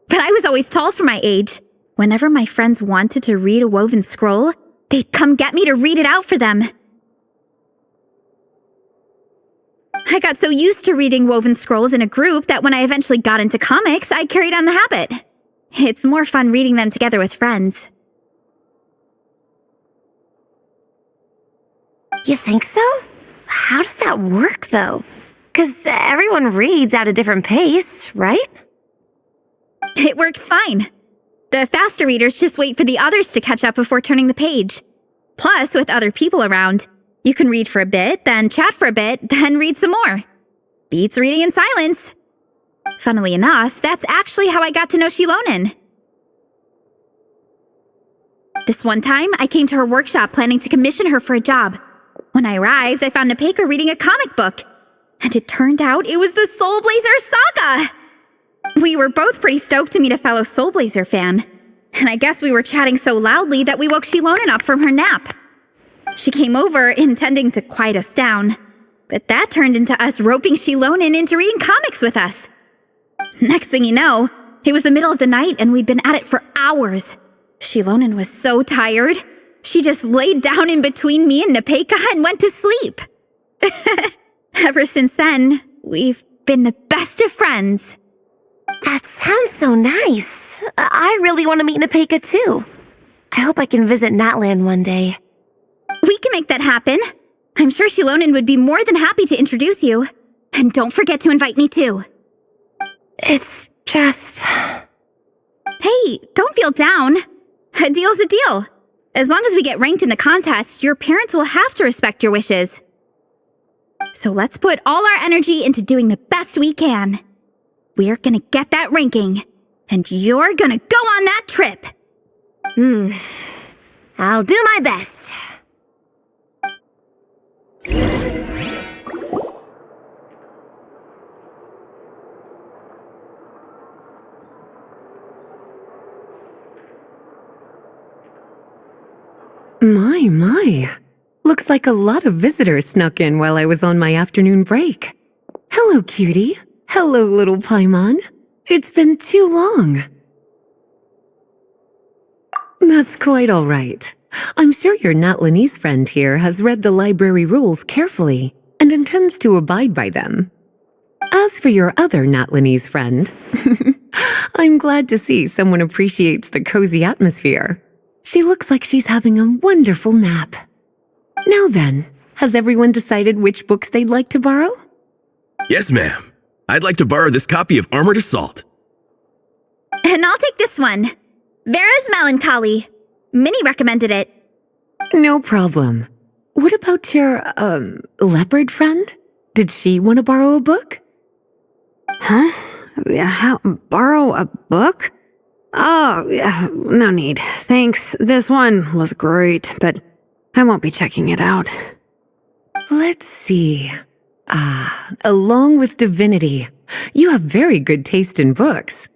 But I was always tall for my age. Whenever my friends wanted to read a woven scroll, they'd come get me to read it out for them. I got so used to reading woven scrolls in a group that when I eventually got into comics, I carried on the habit. It's more fun reading them together with friends. You think so? How does that work, though? 'Cause everyone reads at a different pace, right? It works fine. The faster readers just wait for the others to catch up before turning the page. Plus, with other people around, you can read for a bit, then chat for a bit, then read some more. Beats reading in silence. Funnily enough, that's actually how I got to know Shilonen. This one time, I came to her workshop planning to commission her for a job. When I arrived, I found Nepeka reading a comic book. And it turned out it was the Soulblazers saga! We were both pretty stoked to meet a fellow Soulblazer fan. And I guess we were chatting so loudly that we woke Shilonen up from her nap. She came over intending to quiet us down. But that turned into us roping Shilonen into reading comics with us. Next thing you know, it was the middle of the night and we'd been at it for hours. Shilonen was so tired, she just laid down in between me and Nepeka and went to sleep. Ever since then, we've been the best of friends. That sounds so nice. I really want to meet Nepeka too. I hope I can visit Natland one day. We can make that happen. I'm sure Shilonen would be more than happy to introduce you. And don't forget to invite me too. It's just... Hey, don't feel down. A deal's a deal. As long as we get ranked in the contest, your parents will have to respect your wishes. So let's put all our energy into doing the best we can. We're gonna get that ranking, and you're gonna go on that trip. I'll do my best. My. Looks like a lot of visitors snuck in while I was on my afternoon break. Hello, cutie. Hello, little Paimon. It's been too long. That's quite all right. I'm sure your Natlanese friend here has read the library rules carefully and intends to abide by them. As for your other Natlanese friend, I'm glad to see someone appreciates the cozy atmosphere. She looks like she's having a wonderful nap. Now then, has everyone decided which books they'd like to borrow? Yes, ma'am. I'd like to borrow this copy of Armored Assault. And I'll take this one. Vera's Melancholy. Minnie recommended it. No problem. What about your, leopard friend? Did she want to borrow a book? Huh? Borrow a book? Oh, yeah, no need. Thanks. This one was great, but I won't be checking it out. Let's see. Along with Divinity, you have very good taste in books.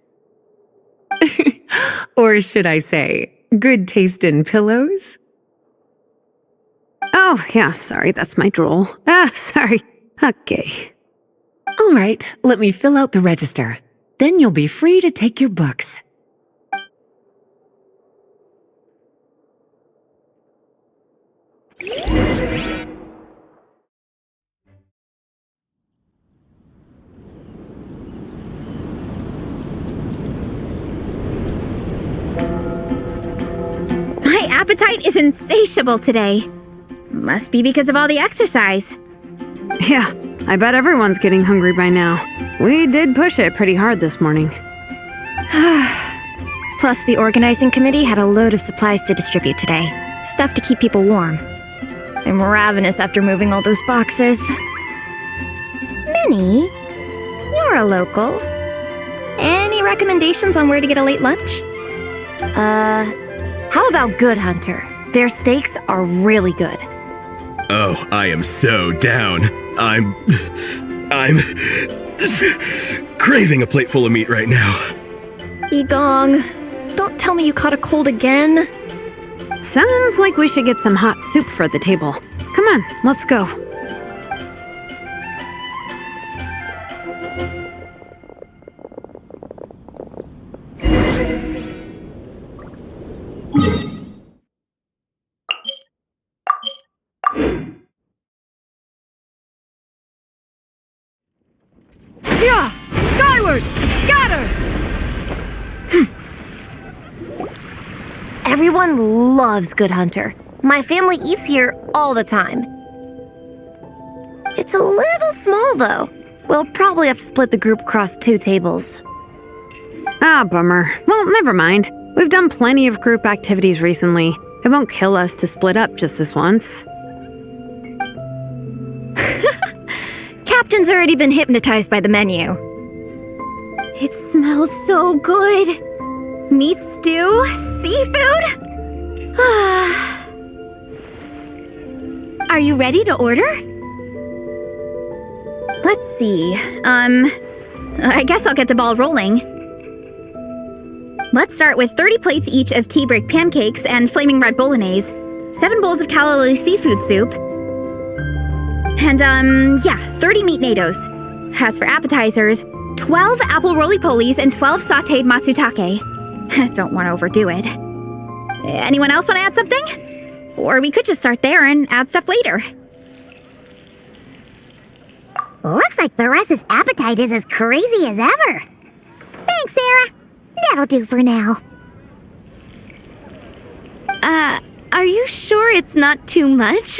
Or should I say, good taste in pillows? Oh, yeah, sorry, that's my drool. Sorry. Okay. All right, let me fill out the register. Then you'll be free to take your books. My appetite is insatiable today. Must be because of all the exercise. Yeah, I bet everyone's getting hungry by now. We did push it pretty hard this morning. Plus, the organizing committee had a load of supplies to distribute today. Stuff to keep people warm. I'm ravenous after moving all those boxes. Minnie, you're a local. Any recommendations on where to get a late lunch? How about Good Hunter? Their steaks are really good. Oh, I am so down. I'm craving a plate full of meat right now. Yigong, don't tell me you caught a cold again. Sounds like we should get some hot soup for the table. Come on, let's go. Yeah! Skyward! Scatter! Everyone loves Good Hunter. My family eats here all the time. It's a little small, though. We'll probably have to split the group across 2 tables. Ah, bummer. Well, never mind. We've done plenty of group activities recently. It won't kill us to split up just this once. Captain's already been hypnotized by the menu. It smells so good. Meat stew? Seafood? Are you ready to order? Let's see. I guess I'll get the ball rolling. Let's start with 30 plates each of tea break pancakes and flaming red bolognese, 7 bowls of calla lily seafood soup, and 30 meat natos. As for appetizers, 12 apple roly-polies and 12 sautéed matsutake. Don't want to overdo it. Anyone else want to add something? Or we could just start there and add stuff later. Looks like Beresa's appetite is as crazy as ever. Thanks, Sarah. That'll do for now. Are you sure it's not too much?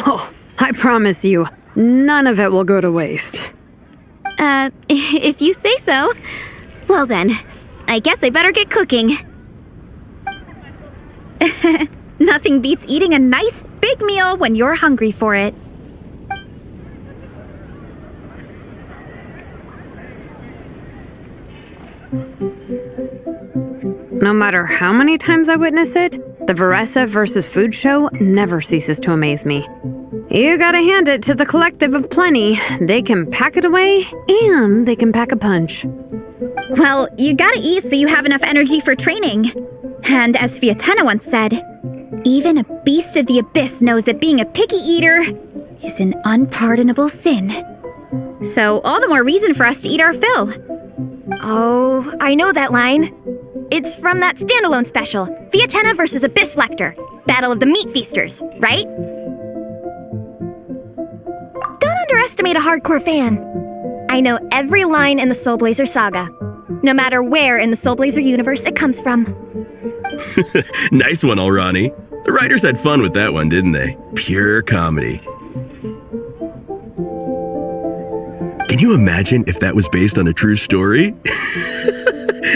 Oh, I promise you, none of it will go to waste. If you say so. Well then, I guess I better get cooking. Nothing beats eating a nice big meal when you're hungry for it. No matter how many times I witness it, the Varessa versus Food show never ceases to amaze me. You gotta hand it to the collective of plenty. They can pack it away, and they can pack a punch. Well, you gotta eat so you have enough energy for training. And as Fiatena once said, even a beast of the abyss knows that being a picky eater is an unpardonable sin. So all the more reason for us to eat our fill. Oh, I know that line. It's from that standalone special, Fiatena versus Abyss Lecter, Battle of the Meat Feasters, right? Don't underestimate a hardcore fan. I know every line in the Soulblazer saga, no matter where in the Soulblazer universe it comes from. Nice one, Alrani. The writers had fun with that one, didn't they? Pure comedy. Can you imagine if that was based on a true story?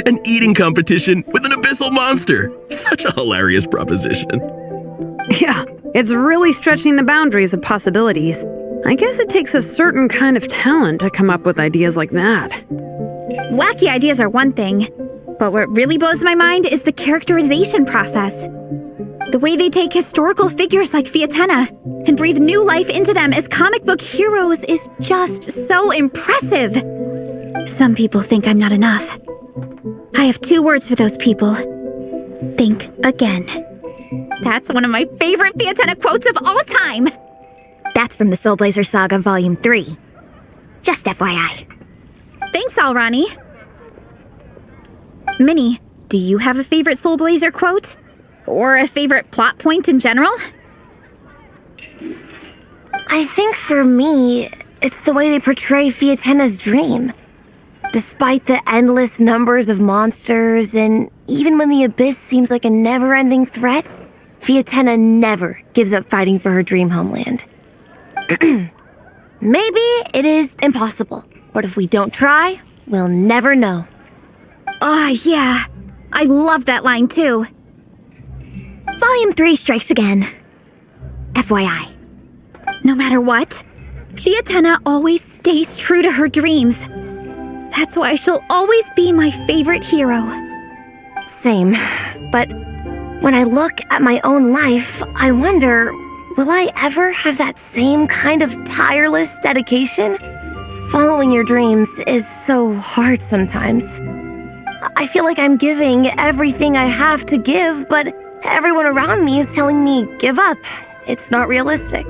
An eating competition with an abyssal monster. Such a hilarious proposition. Yeah, it's really stretching the boundaries of possibilities. I guess it takes a certain kind of talent to come up with ideas like that. Wacky ideas are one thing, but what really blows my mind is the characterization process. The way they take historical figures like Fiatena and breathe new life into them as comic book heroes is just so impressive. Some people think I'm not enough. I have 2 words for those people. Think again. That's one of my favorite Fiatena quotes of all time. That's from the Soulblazer Saga Volume 3. Just FYI. Thanks, Alrani. Minnie, do you have a favorite Soulblazer quote? Or a favorite plot point in general? I think for me, it's the way they portray Fiatena's dream. Despite the endless numbers of monsters, and even when the Abyss seems like a never-ending threat, Fiatena never gives up fighting for her dream homeland. Maybe it is impossible, but if we don't try, we'll never know. Yeah. I love that line too. Volume 3 strikes again. FYI. No matter what, Fiatena always stays true to her dreams. That's why she'll always be my favorite hero. Same. But when I look at my own life, I wonder, will I ever have that same kind of tireless dedication? Following your dreams is so hard sometimes. I feel like I'm giving everything I have to give, but everyone around me is telling me, give up. It's not realistic.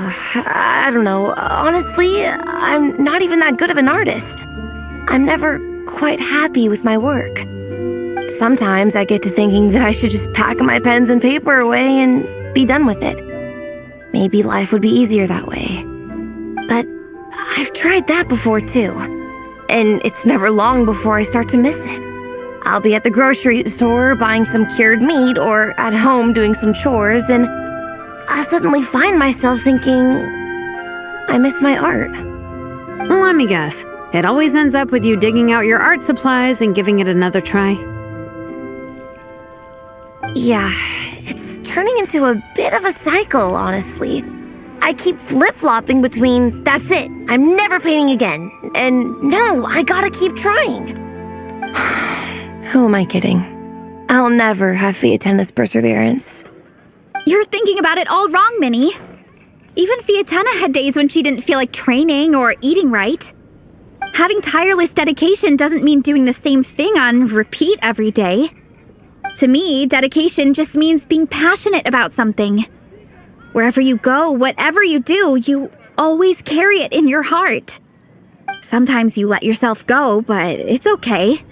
I don't know. Honestly, I'm not even that good of an artist. I'm never quite happy with my work. Sometimes I get to thinking that I should just pack my pens and paper away and be done with it. Maybe life would be easier that way. But I've tried that before too. And it's never long before I start to miss it. I'll be at the grocery store buying some cured meat or at home doing some chores, and I'll suddenly find myself thinking, I miss my art. Well, let me guess. It always ends up with you digging out your art supplies and giving it another try. Yeah, it's turning into a bit of a cycle, honestly. I keep flip-flopping between, that's it, I'm never painting again, and no, I gotta keep trying. Who am I kidding? I'll never have Fiatena's perseverance. You're thinking about it all wrong, Minnie. Even Fiatena had days when she didn't feel like training or eating right. Having tireless dedication doesn't mean doing the same thing on repeat every day. To me, dedication just means being passionate about something. Wherever you go, whatever you do, you always carry it in your heart. Sometimes you let yourself go, but it's okay.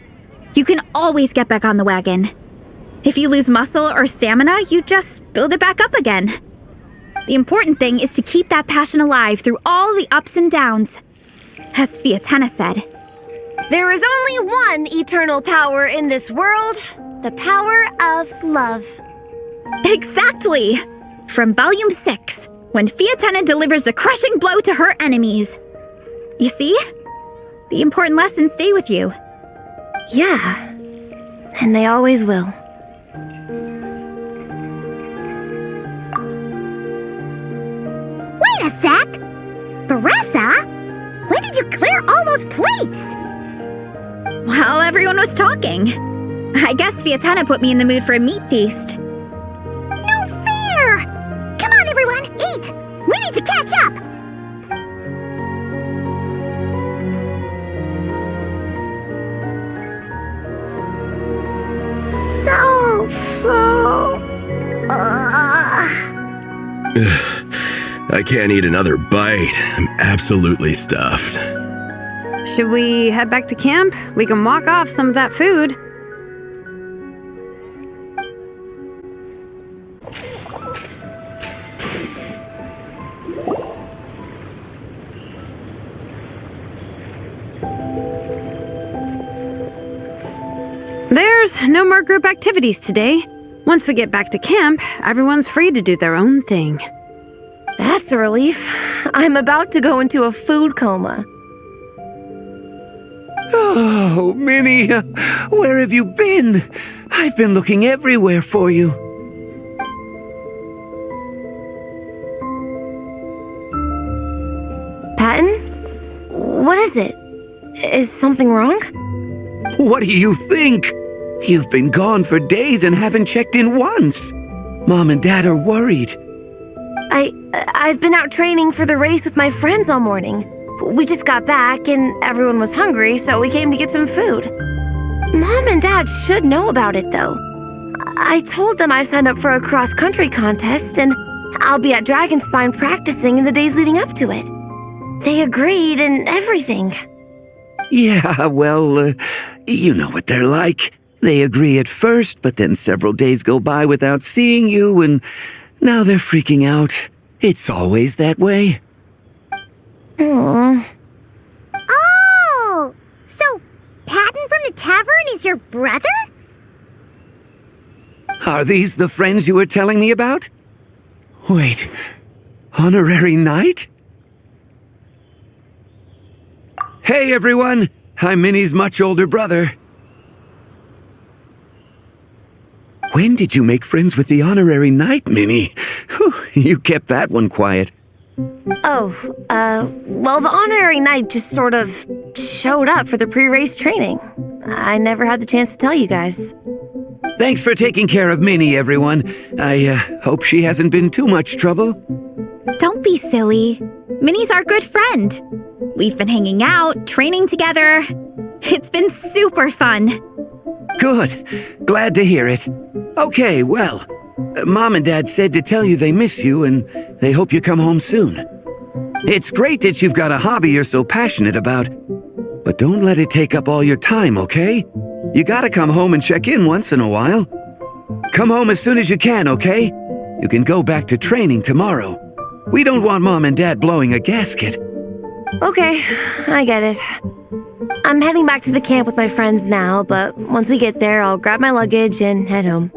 You can always get back on the wagon. If you lose muscle or stamina, you just build it back up again. The important thing is to keep that passion alive through all the ups and downs. As Fiatena said, there is only one eternal power in this world, the power of love. Exactly! From Volume 6, when Fiatena delivers the crushing blow to her enemies. You see? The important lessons stay with you. Yeah, and they always will. Beressa? When did you clear all those plates? While everyone was talking. I guess Vietana put me in the mood for a meat feast. No fair! Come on, everyone, eat! We need to catch up! So full. I can't eat another bite. I'm absolutely stuffed. Should we head back to camp? We can walk off some of that food. There's no more group activities today. Once we get back to camp, everyone's free to do their own thing. That's a relief. I'm about to go into a food coma. Oh, Minnie, where have you been? I've been looking everywhere for you. Patton? What is it? Is something wrong? What do you think? You've been gone for days and haven't checked in once. Mom and Dad are worried. I've been out training for the race with my friends all morning. We just got back and everyone was hungry, so we came to get some food. Mom and Dad should know about it, though. I told them I signed up for a cross-country contest and I'll be at Dragonspine practicing in the days leading up to it. They agreed and everything. Yeah, well, you know what they're like. They agree at first, but then several days go by without seeing you, and now they're freaking out. It's always that way. Oh, so Patton from the tavern is your brother? Are these the friends you were telling me about? Wait, honorary knight? Hey everyone, I'm Minnie's much older brother. When did you make friends with the honorary knight, Minnie? Whew, you kept that one quiet. Oh, well, the honorary knight just sort of showed up for the pre-race training. I never had the chance to tell you guys. Thanks for taking care of Minnie, everyone. I hope she hasn't been too much trouble. Don't be silly. Minnie's our good friend. We've been hanging out, training together. It's been super fun. Good. Glad to hear it. Okay, well, Mom and Dad said to tell you they miss you and they hope you come home soon. It's great that you've got a hobby you're so passionate about, but don't let it take up all your time, okay? You gotta come home and check in once in a while. Come home as soon as you can, okay? You can go back to training tomorrow. We don't want Mom and Dad blowing a gasket. Okay, I get it. I'm heading back to the camp with my friends now, but once we get there, I'll grab my luggage and head home.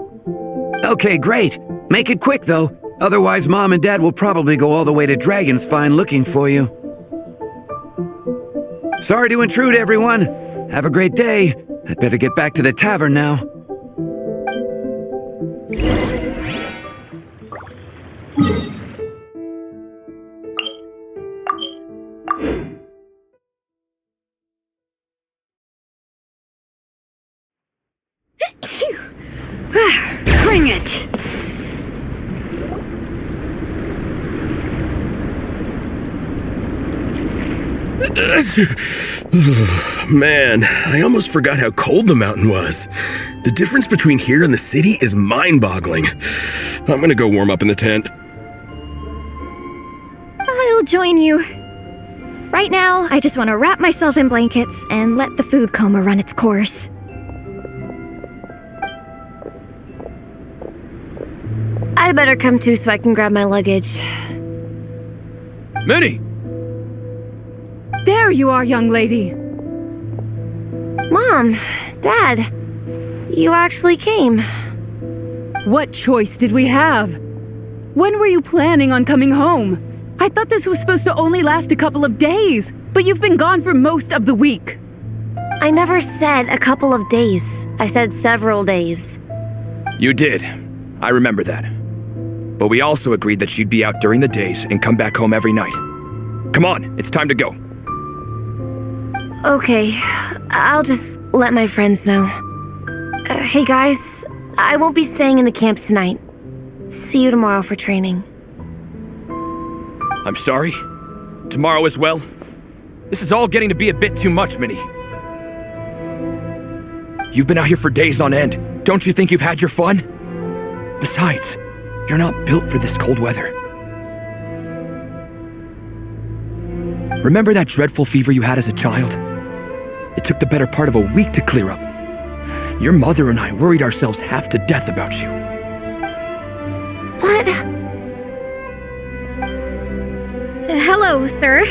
Okay, great. Make it quick, though. Otherwise, Mom and Dad will probably go all the way to Dragonspine looking for you. Sorry to intrude, everyone. Have a great day. I'd better get back to the tavern now. Bring it! Man, I almost forgot how cold the mountain was. The difference between here and the city is mind-boggling. I'm gonna go warm up in the tent. I'll join you. Right now, I just want to wrap myself in blankets and let the food coma run its course. I'd better come too so I can grab my luggage. Minnie! There you are, young lady. Mom, Dad, you actually came. What choice did we have? When were you planning on coming home? I thought this was supposed to only last a couple of days, but you've been gone for most of the week. I never said a couple of days. I said several days. You did. I remember that. But we also agreed that you'd be out during the days and come back home every night. Come on, it's time to go. Okay, I'll just let my friends know. Hey guys, I won't be staying in the camp tonight. See you tomorrow for training. I'm sorry. Tomorrow as well. This is all getting to be a bit too much, Minnie. You've been out here for days on end. Don't you think you've had your fun? Besides, you're not built for this cold weather. Remember that dreadful fever you had as a child? It took the better part of a week to clear up. Your mother and I worried ourselves half to death about you. What? Hello, sir.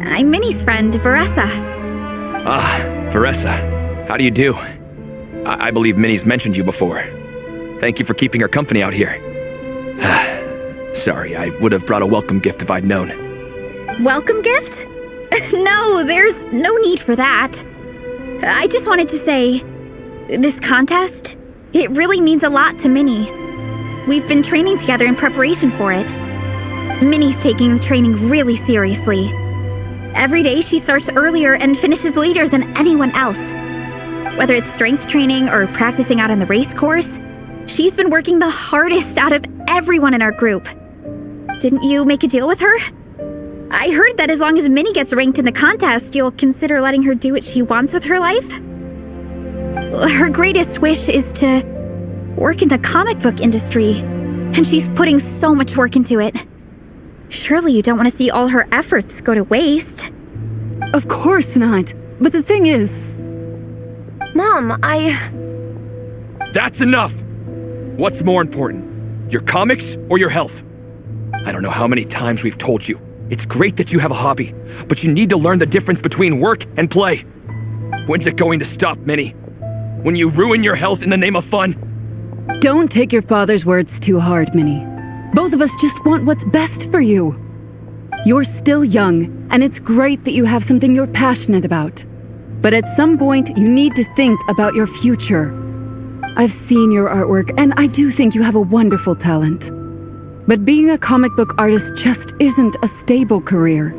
I'm Minnie's friend, Veressa. Ah, Veressa. How do you do? I believe Minnie's mentioned you before. Thank you for keeping her company out here. Sorry, I would have brought a welcome gift if I'd known. Welcome gift? No, there's no need for that. I just wanted to say, this contest, it really means a lot to Minnie. We've been training together in preparation for it. Minnie's taking the training really seriously. Every day she starts earlier and finishes later than anyone else. Whether it's strength training or practicing out on the race course, she's been working the hardest out of everyone in our group. Didn't you make a deal with her? I heard that as long as Minnie gets ranked in the contest, you'll consider letting her do what she wants with her life? Her greatest wish is to work in the comic book industry, and she's putting so much work into it. Surely you don't want to see all her efforts go to waste. Of course not. But the thing is... Mom, That's enough! What's more important? Your comics or your health? I don't know how many times we've told you. It's great that you have a hobby, but you need to learn the difference between work and play. When's it going to stop, Minnie? When you ruin your health in the name of fun? Don't take your father's words too hard, Minnie. Both of us just want what's best for you. You're still young, and it's great that you have something you're passionate about. But at some point, you need to think about your future. I've seen your artwork, and I do think you have a wonderful talent. But being a comic book artist just isn't a stable career.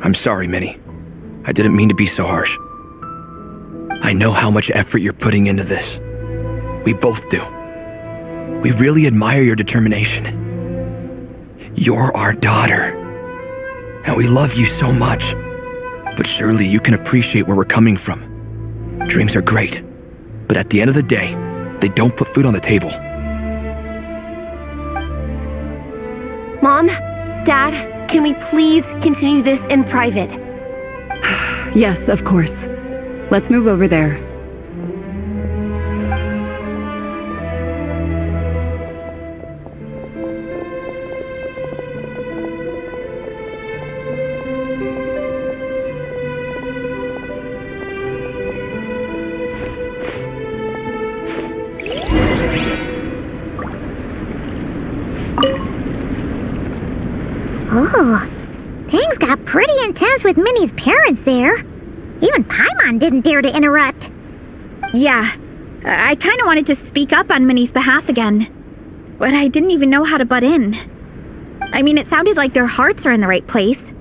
I'm sorry, Minnie. I didn't mean to be so harsh. I know how much effort you're putting into this. We both do. We really admire your determination. You're our daughter. And we love you so much. But surely you can appreciate where we're coming from. Dreams are great. But at the end of the day, they don't put food on the table. Mom, Dad, can we please continue this in private? Yes, of course. Let's move over there. Oh, things got pretty intense with Minnie's parents there. Even Paimon didn't dare to interrupt. Yeah, I kind of wanted to speak up on Minnie's behalf again, but I didn't even know how to butt in. I mean, it sounded like their hearts are in the right place.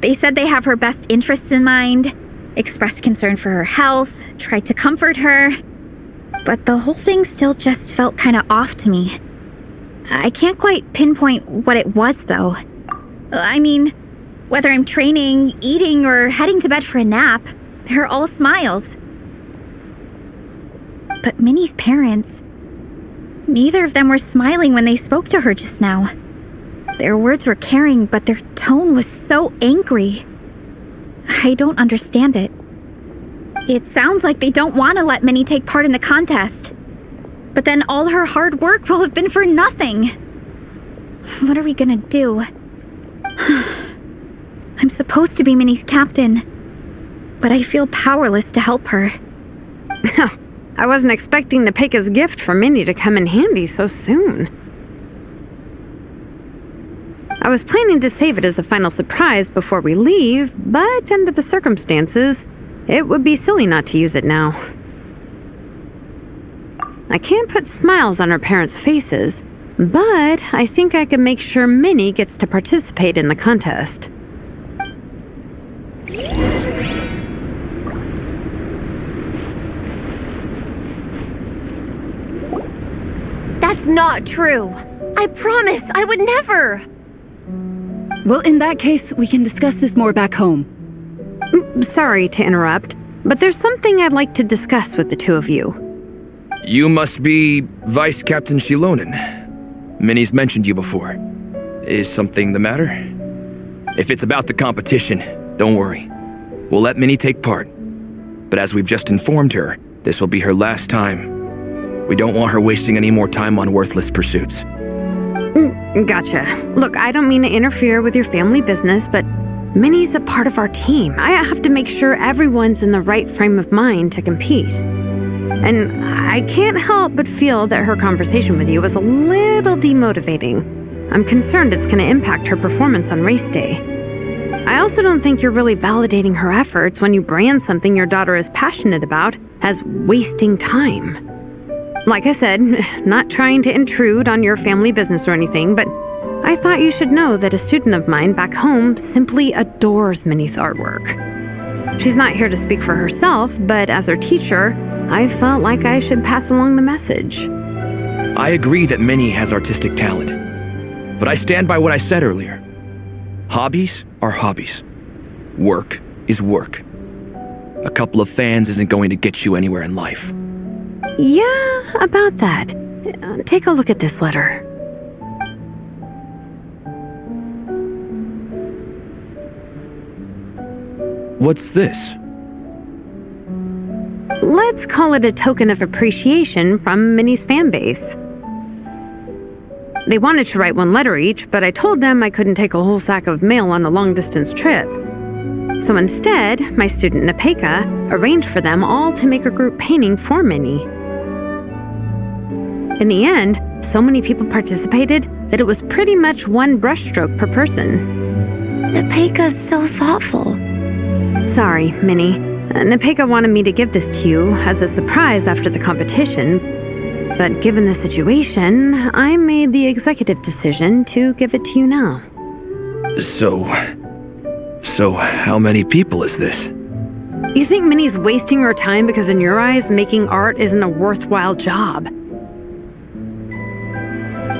They said they have her best interests in mind, expressed concern for her health, tried to comfort her, but the whole thing still just felt kind of off to me. I can't quite pinpoint what it was, though. I mean, whether I'm training, eating, or heading to bed for a nap, they're all smiles. But Minnie's parents, neither of them were smiling when they spoke to her just now. Their words were caring, but their tone was so angry. I don't understand it. It sounds like they don't want to let Minnie take part in the contest. But then all her hard work will have been for nothing. What are we gonna do? I'm supposed to be Minnie's captain, but I feel powerless to help her. I wasn't expecting the Peka's gift for Minnie to come in handy so soon. I was planning to save it as a final surprise before we leave, but under the circumstances, it would be silly not to use it now. I can't put smiles on her parents' faces, But I think I can make sure Minnie gets to participate in the contest. That's not true. I promise I would never. Well, in that case, we can discuss this more back home. Sorry to interrupt, but there's something I'd like to discuss with the two of you. You must be Vice Captain Shilonen. Minnie's mentioned you before. Is something the matter? If it's about the competition, don't worry. We'll let Minnie take part. But as we've just informed her, this will be her last time. We don't want her wasting any more time on worthless pursuits. Gotcha. Look, I don't mean to interfere with your family business, but Minnie's a part of our team. I have to make sure everyone's in the right frame of mind to compete. And I can't help but feel that her conversation with you was a little demotivating. I'm concerned it's going to impact her performance on race day. I also don't think you're really validating her efforts when you brand something your daughter is passionate about as wasting time. Like I said, not trying to intrude on your family business or anything, but I thought you should know that a student of mine back home simply adores Minnie's artwork. She's not here to speak for herself, but as her teacher, I felt like I should pass along the message. I agree that Minnie has artistic talent, but I stand by what I said earlier. Hobbies are hobbies. Work is work. A couple of fans isn't going to get you anywhere in life. Yeah, about that. Take a look at this letter. What's this? Let's call it a token of appreciation from Minnie's fan base. They wanted to write one letter each, but I told them I couldn't take a whole sack of mail on a long-distance trip. So instead, my student Nepeka arranged for them all to make a group painting for Minnie. In the end, so many people participated that it was pretty much one brushstroke per person. Nepeka's so thoughtful. Sorry, Minnie. Nepeka wanted me to give this to you as a surprise after the competition, but given the situation, I made the executive decision to give it to you now. So how many people is this? You think Minnie's wasting her time because in your eyes, making art isn't a worthwhile job?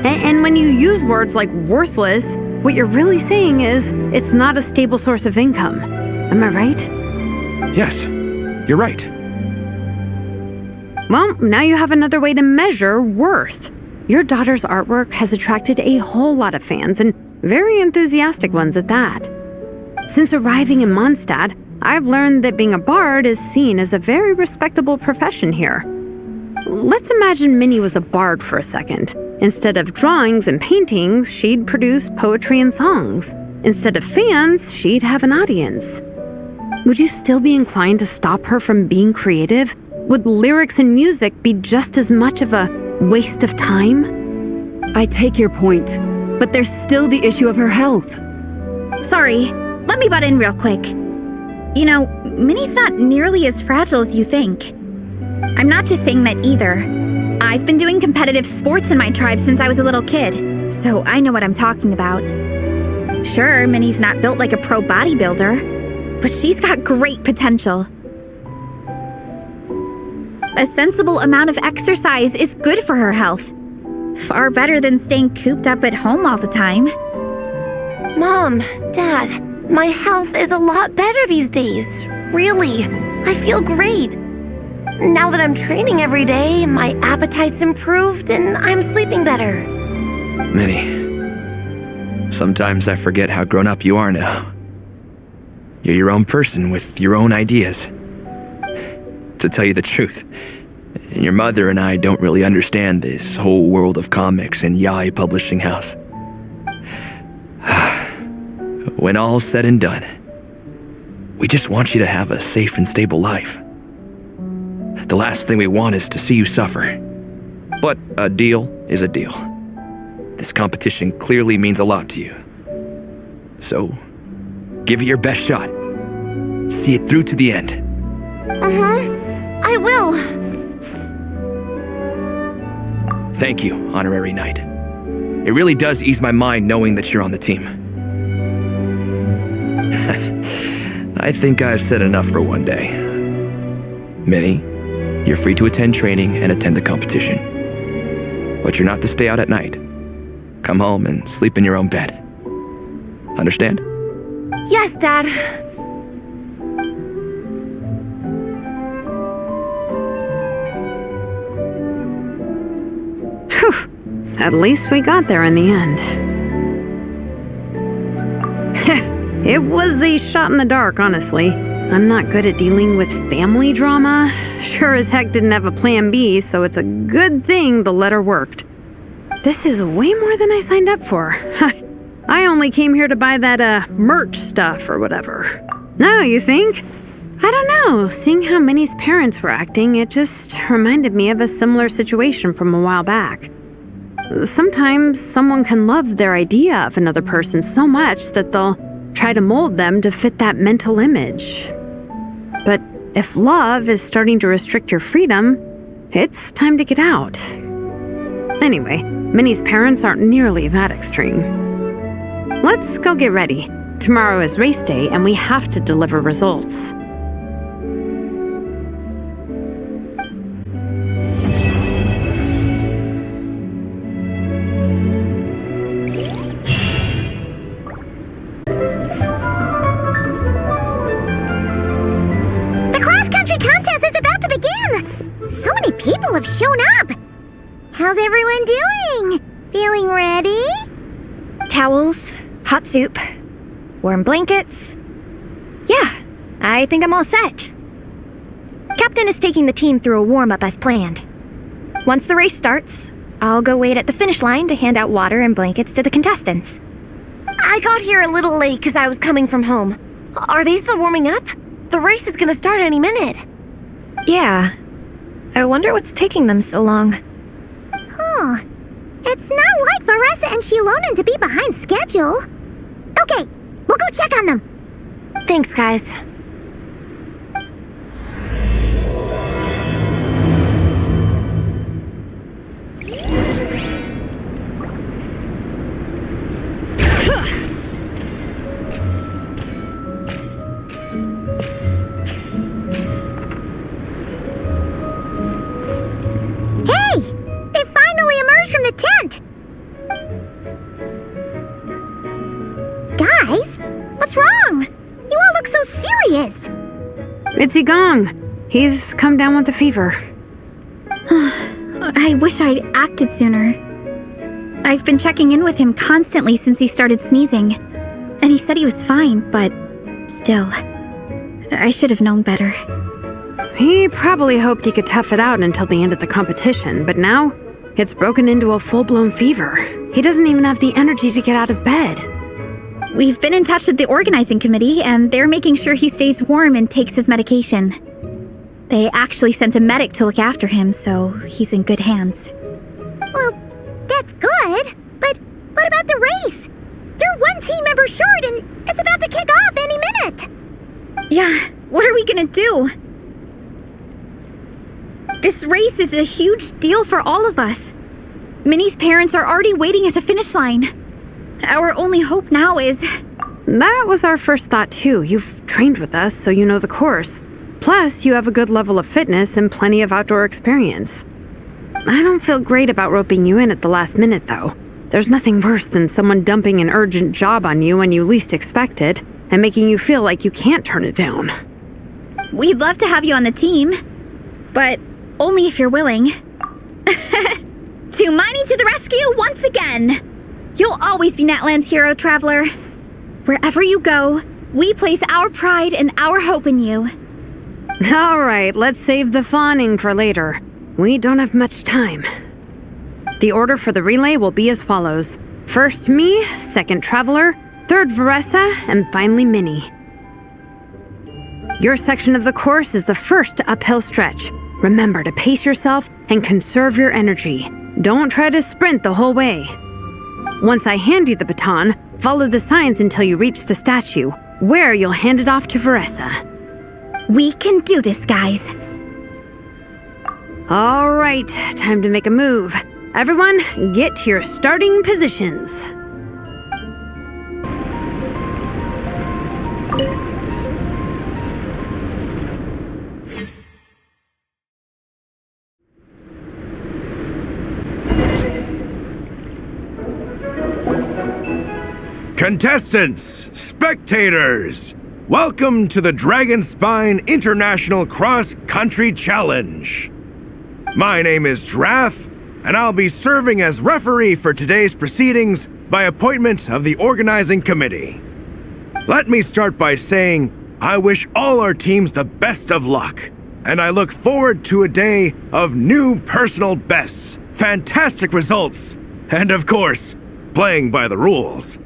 And when you use words like worthless, what you're really saying is it's not a stable source of income. Am I right? Yes, you're right. Well, now you have another way to measure worth. Your daughter's artwork has attracted a whole lot of fans, and very enthusiastic ones at that. Since arriving in Mondstadt, I've learned that being a bard is seen as a very respectable profession here. Let's imagine Minnie was a bard for a second. Instead of drawings and paintings, she'd produce poetry and songs. Instead of fans, she'd have an audience. Would you still be inclined to stop her from being creative? Would lyrics and music be just as much of a waste of time? I take your point, but there's still the issue of her health. Sorry, let me butt in real quick. You know, Minnie's not nearly as fragile as you think. I'm not just saying that either. I've been doing competitive sports in my tribe since I was a little kid, so I know what I'm talking about. Sure, Minnie's not built like a pro bodybuilder, but she's got great potential. A sensible amount of exercise is good for her health. Far better than staying cooped up at home all the time. Mom, Dad, my health is a lot better these days. Really, I feel great. Now that I'm training every day, my appetite's improved and I'm sleeping better. Minnie, sometimes I forget how grown up you are now. You're your own person with your own ideas. To tell you the truth, your mother and I don't really understand this whole world of comics and yaoi publishing house. When all's said and done, we just want you to have a safe and stable life. The last thing we want is to see you suffer. But a deal is a deal. This competition clearly means a lot to you. So, give it your best shot. See it through to the end. I will. Thank you, Honorary Knight. It really does ease my mind knowing that you're on the team. I think I've said enough for one day. Minnie, you're free to attend training and attend the competition. But you're not to stay out at night. Come home and sleep in your own bed. Understand? Yes, Dad. Whew. At least we got there in the end. It was a shot in the dark, honestly. I'm not good at dealing with family drama. Sure as heck didn't have a plan B, so it's a good thing the letter worked. This is way more than I signed up for. I only came here to buy that, merch stuff or whatever. No, you think? I don't know. Seeing how Minnie's parents were acting, it just reminded me of a similar situation from a while back. Sometimes someone can love their idea of another person so much that they'll try to mold them to fit that mental image. But if love is starting to restrict your freedom, it's time to get out. Anyway, Minnie's parents aren't nearly that extreme. Let's go get ready. Tomorrow is race day and we have to deliver results. Have shown up. How's everyone doing? Feeling ready? Towels, hot soup, warm blankets. Yeah, I think I'm all set. Captain is taking the team through a warm-up as planned. Once the race starts, I'll go wait at the finish line to hand out water and blankets to the contestants. I got here a little late because I was coming from home. Are they still warming up? The race is gonna start any minute. Yeah. I wonder what's taking them so long. Huh. It's not like Veressa and Shilonen to be behind schedule. Okay, we'll go check on them. Thanks, guys. It's Igong. He's come down with a fever. I wish I'd acted sooner. I've been checking in with him constantly since he started sneezing. And he said he was fine, but still, I should have known better. He probably hoped he could tough it out until the end of the competition, but now it's broken into a full-blown fever. He doesn't even have the energy to get out of bed. We've been in touch with the organizing committee, and they're making sure he stays warm and takes his medication. They actually sent a medic to look after him, so he's in good hands. Well, that's good, but what about the race? You're one team member short, and it's about to kick off any minute. Yeah, what are we gonna do? This race is a huge deal for all of us. Minnie's parents are already waiting at the finish line. Our only hope now is... That was our first thought too. You've trained with us, so you know the course. Plus, you have a good level of fitness and plenty of outdoor experience. I don't feel great about roping you in at the last minute, though. There's nothing worse than someone dumping an urgent job on you when you least expect it, and making you feel like you can't turn it down. We'd love to have you on the team, but only if you're willing. Tumani to the rescue once again! You'll always be Natlan's hero, Traveler. Wherever you go, we place our pride and our hope in you. All right, let's save the fawning for later. We don't have much time. The order for the relay will be as follows. First me, second Traveler, third Veressa, and finally Minnie. Your section of the course is the first uphill stretch. Remember to pace yourself and conserve your energy. Don't try to sprint the whole way. Once I hand you the baton, follow the signs until you reach the statue, where you'll hand it off to Veressa. We can do this, guys. All right, time to make a move. Everyone, get to your starting positions. Contestants, spectators, welcome to the Dragonspine International Cross Country Challenge. My name is Drath, and I'll be serving as referee for today's proceedings by appointment of the organizing committee. Let me start by saying I wish all our teams the best of luck, and I look forward to a day of new personal bests, fantastic results, and of course, playing by the rules.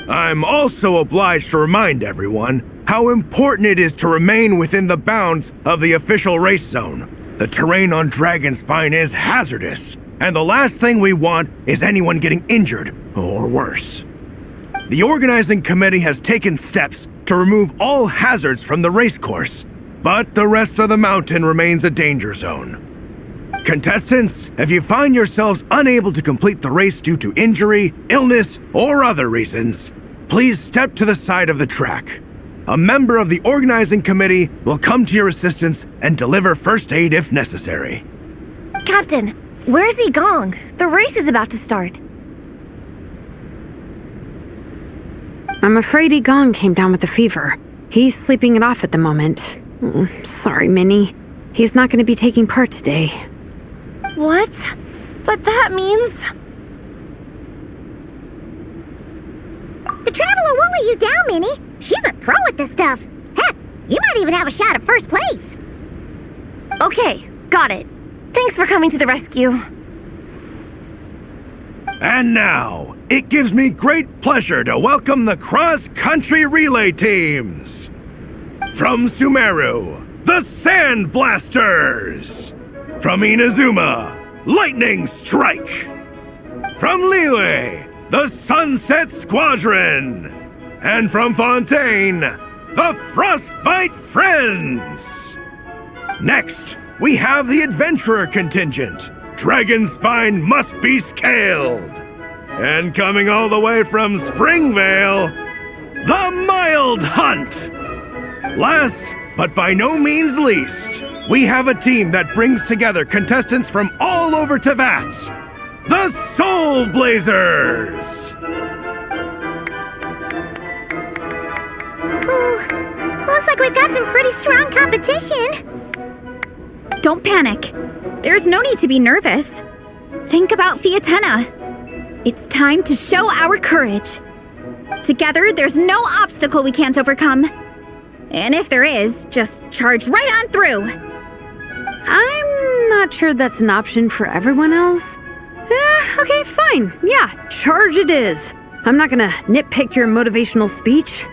I'm also obliged to remind everyone how important it is to remain within the bounds of the official race zone. The terrain on Dragonspine is hazardous, and the last thing we want is anyone getting injured or worse. The organizing committee has taken steps to remove all hazards from the race course, but the rest of the mountain remains a danger zone. Contestants, if you find yourselves unable to complete the race due to injury, illness, or other reasons, please step to the side of the track. A member of the organizing committee will come to your assistance and deliver first aid if necessary. Captain, where's Gong? The race is about to start. I'm afraid Gong came down with a fever. He's sleeping it off at the moment. Sorry, Minnie. He's not going to be taking part today. What? But that means... The Traveler won't let you down, Minnie. She's a pro at this stuff. Heck, you might even have a shot at first place. Okay, got it. Thanks for coming to the rescue. And now, it gives me great pleasure to welcome the cross-country relay teams. From Sumeru, the Sand Blasters. From Inazuma, Lightning Strike. From Liyue, the Sunset Squadron. And from Fontaine, the Frostbite Friends. Next, we have the Adventurer contingent. Dragonspine must be scaled. And coming all the way from Springvale, the Mild Hunt. Last, but by no means least, we have a team that brings together contestants from all over Teyvat. The Soulblazers! Looks like we've got some pretty strong competition. Don't panic. There's no need to be nervous. Think about Fiatenna. It's time to show our courage. Together, there's no obstacle we can't overcome. And if there is, just charge right on through. I'm not sure that's an option for everyone else. Okay, fine. Yeah, charge it is. I'm not gonna nitpick your motivational speech.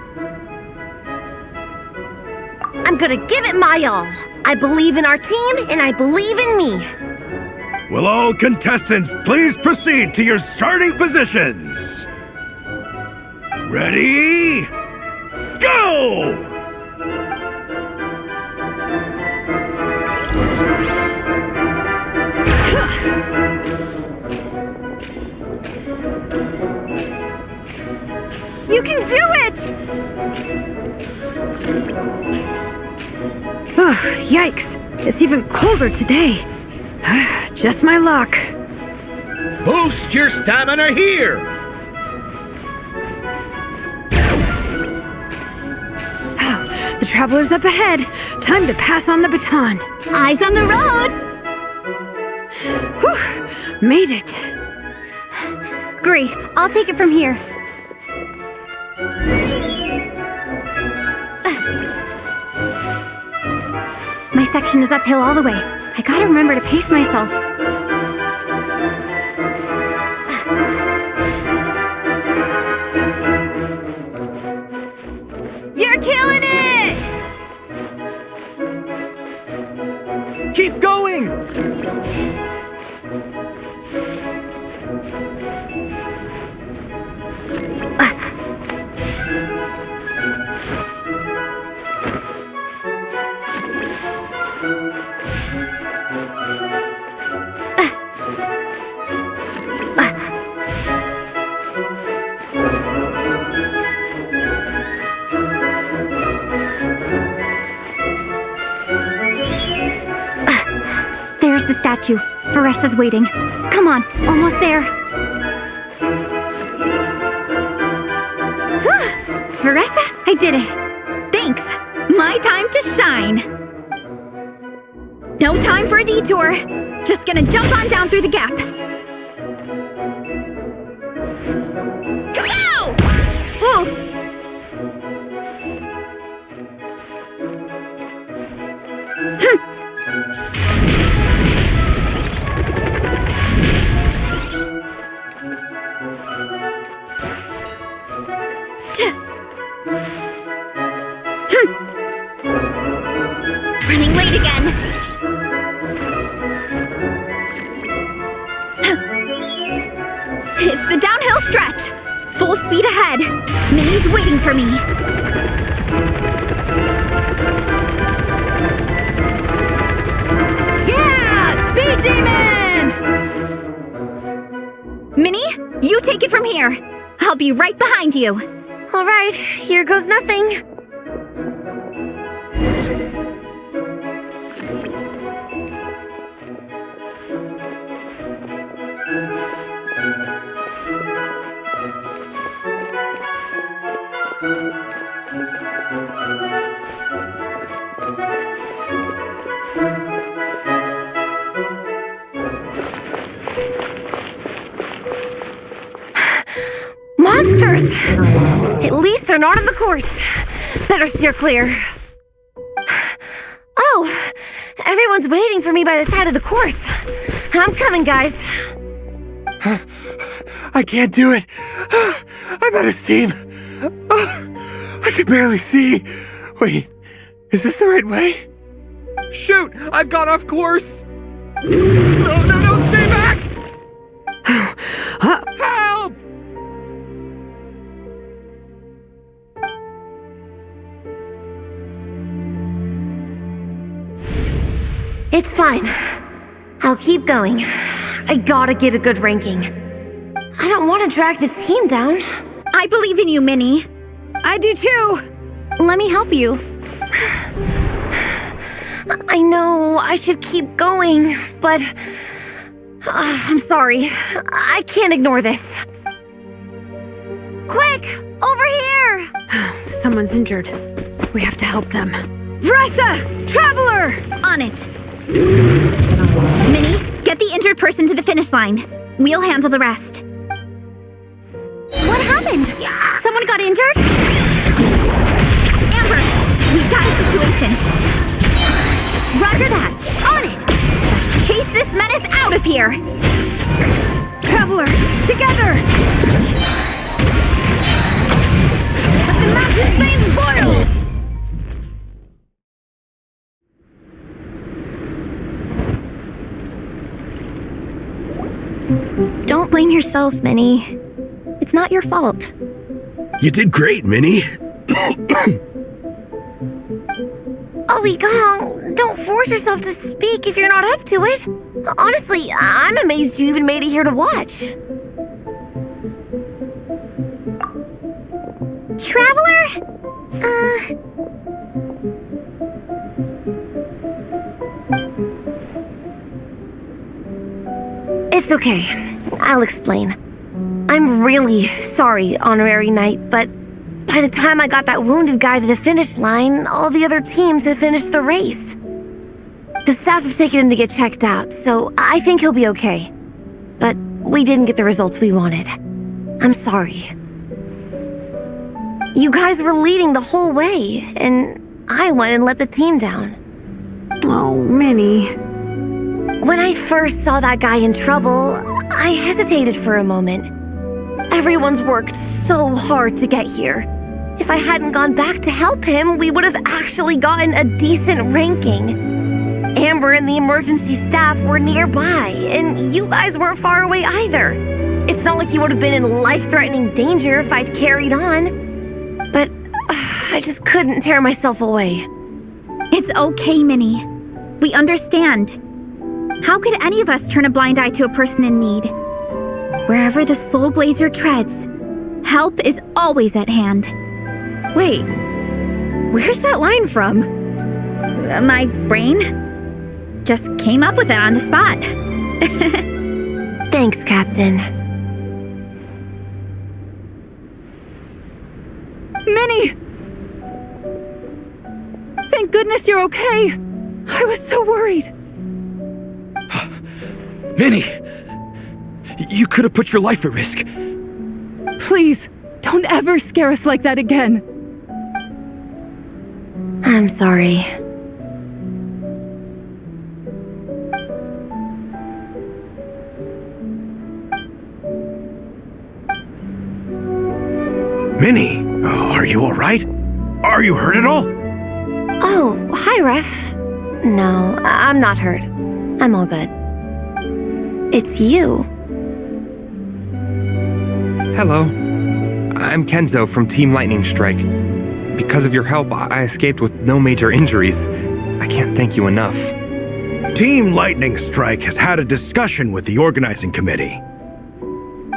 I'm gonna give it my all. I believe in our team, and I believe in me. Will all contestants please proceed to your starting positions? Ready? Go! You can do it! Yikes! It's even colder today. Just my luck. Boost your stamina here! The Traveler's up ahead. Time to pass on the baton. Eyes on the road! Whew, made it. Great, I'll take it from here. My section is uphill all the way. I gotta remember to pace myself. You're killing it! Keep going! the statue. Varesa's waiting. Come on, almost there. Varesa, I did it. Thanks. My time to shine. No time for a detour. Just gonna jump on down through the gap. Ow! Ooh. Running late again. It's the downhill stretch. Full speed ahead. Minnie's waiting for me. Yeah! Speed Demon! Minnie, you take it from here. I'll be right behind you. All right, here goes nothing. Monsters! At least they're not on the course. Better steer clear. Oh, everyone's waiting for me by the side of the course. I'm coming, guys. I can't do it. I'm out of steam. I can barely see. Wait, is this the right way? Shoot! I've got off course! No, stay back! Help! It's fine. I'll keep going. I gotta get a good ranking. I don't want to drag this team down. I believe in you, Minnie. I do too. Let me help you. I know I should keep going, but I'm sorry. I can't ignore this. Quick! Over here! Someone's injured. We have to help them. Varesa! Traveler! On it. Minnie, get the injured person to the finish line. We'll handle the rest. What happened? Someone got injured? Amber, we've got a situation. Roger that. On it. Let's chase this menace out of here. Traveler, together! Let the mountain's flames boil! Don't blame yourself, Minnie. It's not your fault. You did great, Minnie. Ollie Gong, don't force yourself to speak if you're not up to it. Honestly, I'm amazed you even made it here to watch. Traveler? It's okay. I'll explain. I'm really sorry, Honorary Knight, but by the time I got that wounded guy to the finish line, all the other teams had finished the race. The staff have taken him to get checked out, so I think he'll be okay. But we didn't get the results we wanted. I'm sorry. You guys were leading the whole way, and I went and let the team down. Oh, Minnie. When I first saw that guy in trouble, I hesitated for a moment. Everyone's worked so hard to get here. If I hadn't gone back to help him, we would have actually gotten a decent ranking. Amber and the emergency staff were nearby, and you guys weren't far away either. It's not like you would have been in life-threatening danger if I'd carried on. But I just couldn't tear myself away. It's okay, Minnie. We understand. How could any of us turn a blind eye to a person in need? Wherever the Soulblazer treads, help is always at hand. Wait, where's that line from? My brain? just came up with it on the spot. Thanks, Captain. Minnie! Thank goodness you're okay. I was so worried. Minnie! You could have put your life at risk. Please, don't ever scare us like that again. I'm sorry. Minnie, are you all right? Are you hurt at all? Oh, hi, Ref. No, I'm not hurt. I'm all good. It's you. Hello. I'm Kenzo from Team Lightning Strike. Because of your help, I escaped with no major injuries. I can't thank you enough. Team Lightning Strike has had a discussion with the organizing committee.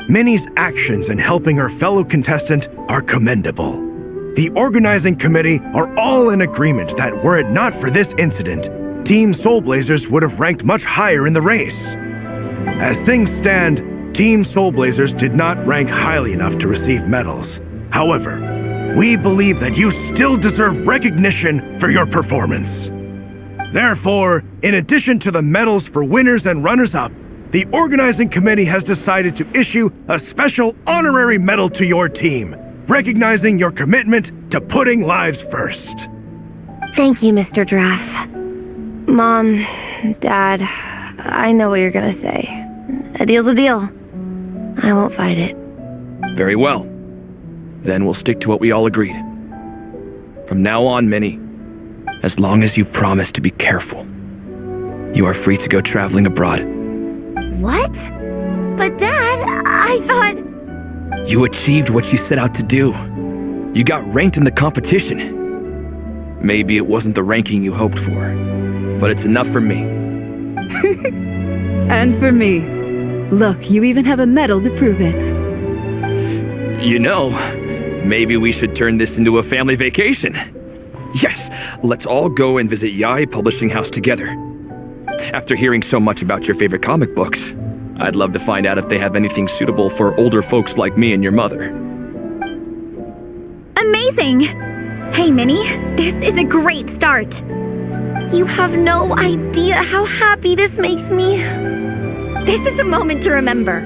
Minnie's actions in helping her fellow contestant are commendable. The organizing committee are all in agreement that were it not for this incident, Team Soulblazers would have ranked much higher in the race. As things stand, Team Soulblazers did not rank highly enough to receive medals. However, we believe that you still deserve recognition for your performance. Therefore, in addition to the medals for winners and runners-up, the organizing committee has decided to issue a special honorary medal to your team, recognizing your commitment to putting lives first. Thank you, Mr. Draff. Mom, Dad, I know what you're gonna say. A deal's a deal. I won't fight it. Very well. Then we'll stick to what we all agreed. From now on, Minnie, as long as you promise to be careful, you are free to go traveling abroad. What? But Dad, I thought... You achieved what you set out to do. You got ranked in the competition. Maybe it wasn't the ranking you hoped for, but it's enough for me. And for me. Look, you even have a medal to prove it. You know, maybe we should turn this into a family vacation. Yes, let's all go and visit Yai Publishing House together. After hearing so much about your favorite comic books, I'd love to find out if they have anything suitable for older folks like me and your mother. Amazing! Hey, Minnie, this is a great start. You have no idea how happy this makes me. This is a moment to remember.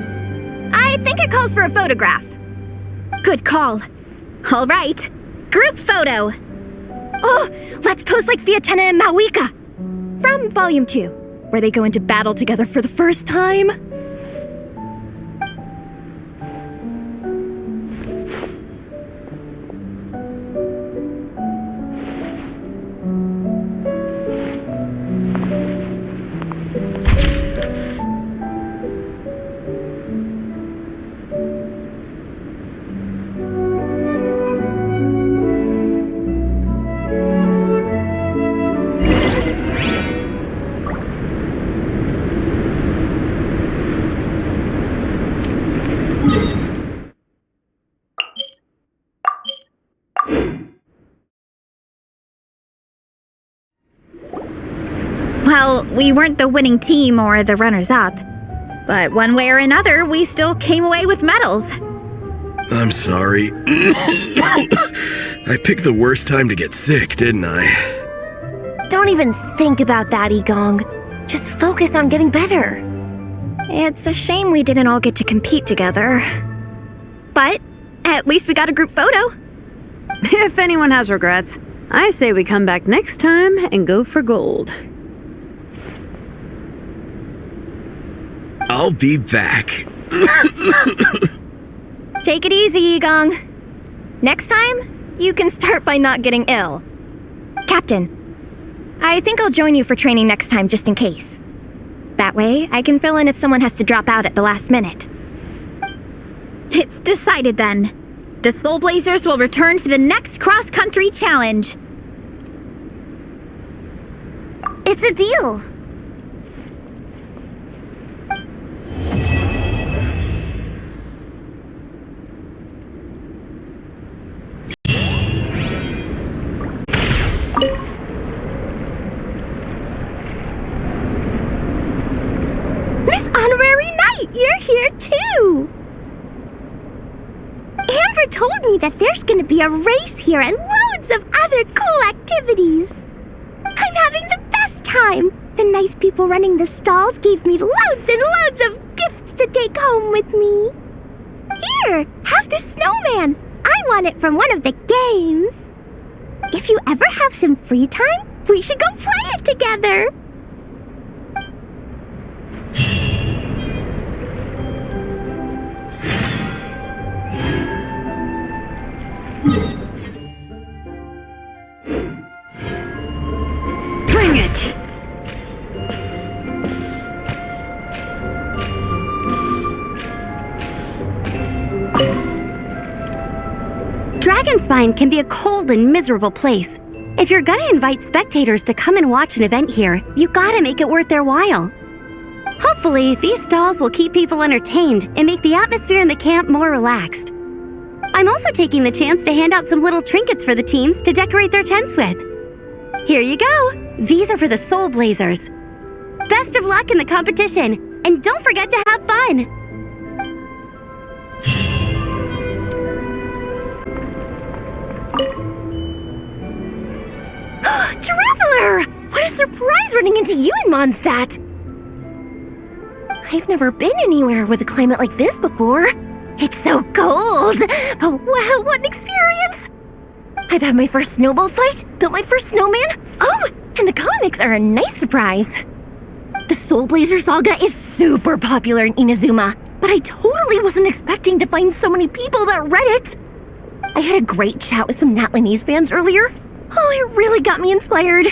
I think it calls for a photograph. Good call. All right, group photo. Oh, let's pose like Fiatena and Mawika. From Volume 2, where they go into battle together for the first time. Well, we weren't the winning team or the runners-up, but one way or another, we still came away with medals. I'm sorry. I picked the worst time to get sick, didn't I? Don't even think about that, Igong. Just focus on getting better. It's a shame we didn't all get to compete together. But at least we got a group photo. If anyone has regrets, I say we come back next time and go for gold. I'll be back. Take it easy, Igong. Next time, you can start by not getting ill. Captain, I think I'll join you for training next time just in case. That way, I can fill in if someone has to drop out at the last minute. It's decided then. The Soulblazers will return for the next cross-country challenge. It's a deal. me that there's gonna be a race here and loads of other cool activities. I'm having the best time. The nice people running the stalls gave me loads and loads of gifts to take home with me. Here, have this snowman. I won it from one of the games. If you ever have some free time, we should go play it together. Bring it! Dragonspine can be a cold and miserable place. If you're gonna invite spectators to come and watch an event here, you gotta make it worth their while. Hopefully, these stalls will keep people entertained and make the atmosphere in the camp more relaxed. I'm also taking the chance to hand out some little trinkets for the teams to decorate their tents with. Here you go! These are for the Soulblazers. Best of luck in the competition, and don't forget to have fun! Traveler! What a surprise running into you in Mondstadt! I've never been anywhere with a climate like this before. It's so cold! But wow, what an experience! I've had my first snowball fight, built my first snowman. Oh, and the comics are a nice surprise. The Soulblazer saga is super popular in Inazuma, but I totally wasn't expecting to find so many people that read it. I had a great chat with some Natlanese fans earlier. Oh, it really got me inspired.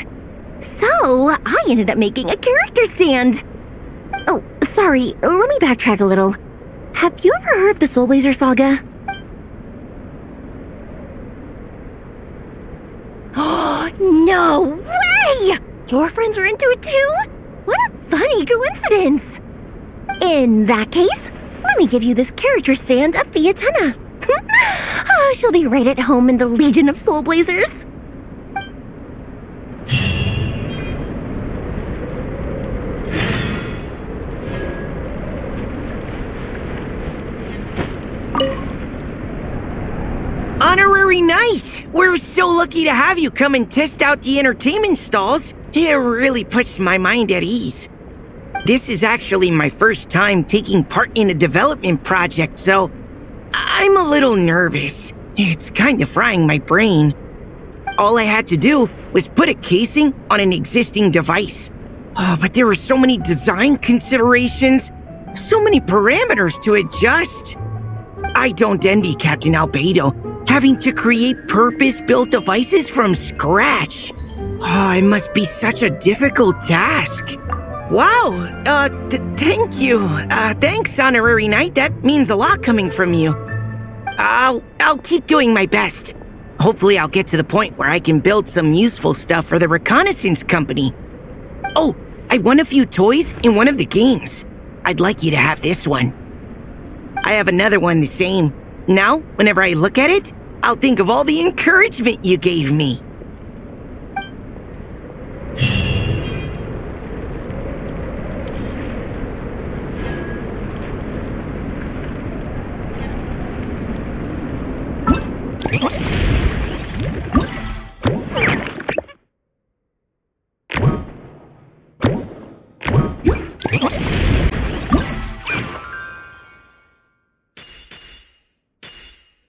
So, I ended up making a character stand. Oh, sorry, let me backtrack a little. Have you ever heard of the Soulblazer saga? Oh, no way! Your friends are into it too? What a funny coincidence! In that case, let me give you this character stand of Fiatena. Oh, she'll be right at home in the Legion of Soulblazers. Honorary Knight! We're so lucky to have you come and test out the entertainment stalls. It really puts my mind at ease. This is actually my first time taking part in a development project, so I'm a little nervous. It's kind of frying my brain. All I had to do was put a casing on an existing device. Oh, but there were so many design considerations, so many parameters to adjust. I don't envy Captain Albedo, having to create purpose-built devices from scratch. Oh, it must be such a difficult task. Wow, thank you. Thanks, Honorary Knight. That means a lot coming from you. I'll keep doing my best. Hopefully I'll get to the point where I can build some useful stuff for the reconnaissance company. Oh, I won a few toys in one of the games. I'd like you to have this one. I have another one the same. Now, whenever I look at it, I'll think of all the encouragement you gave me.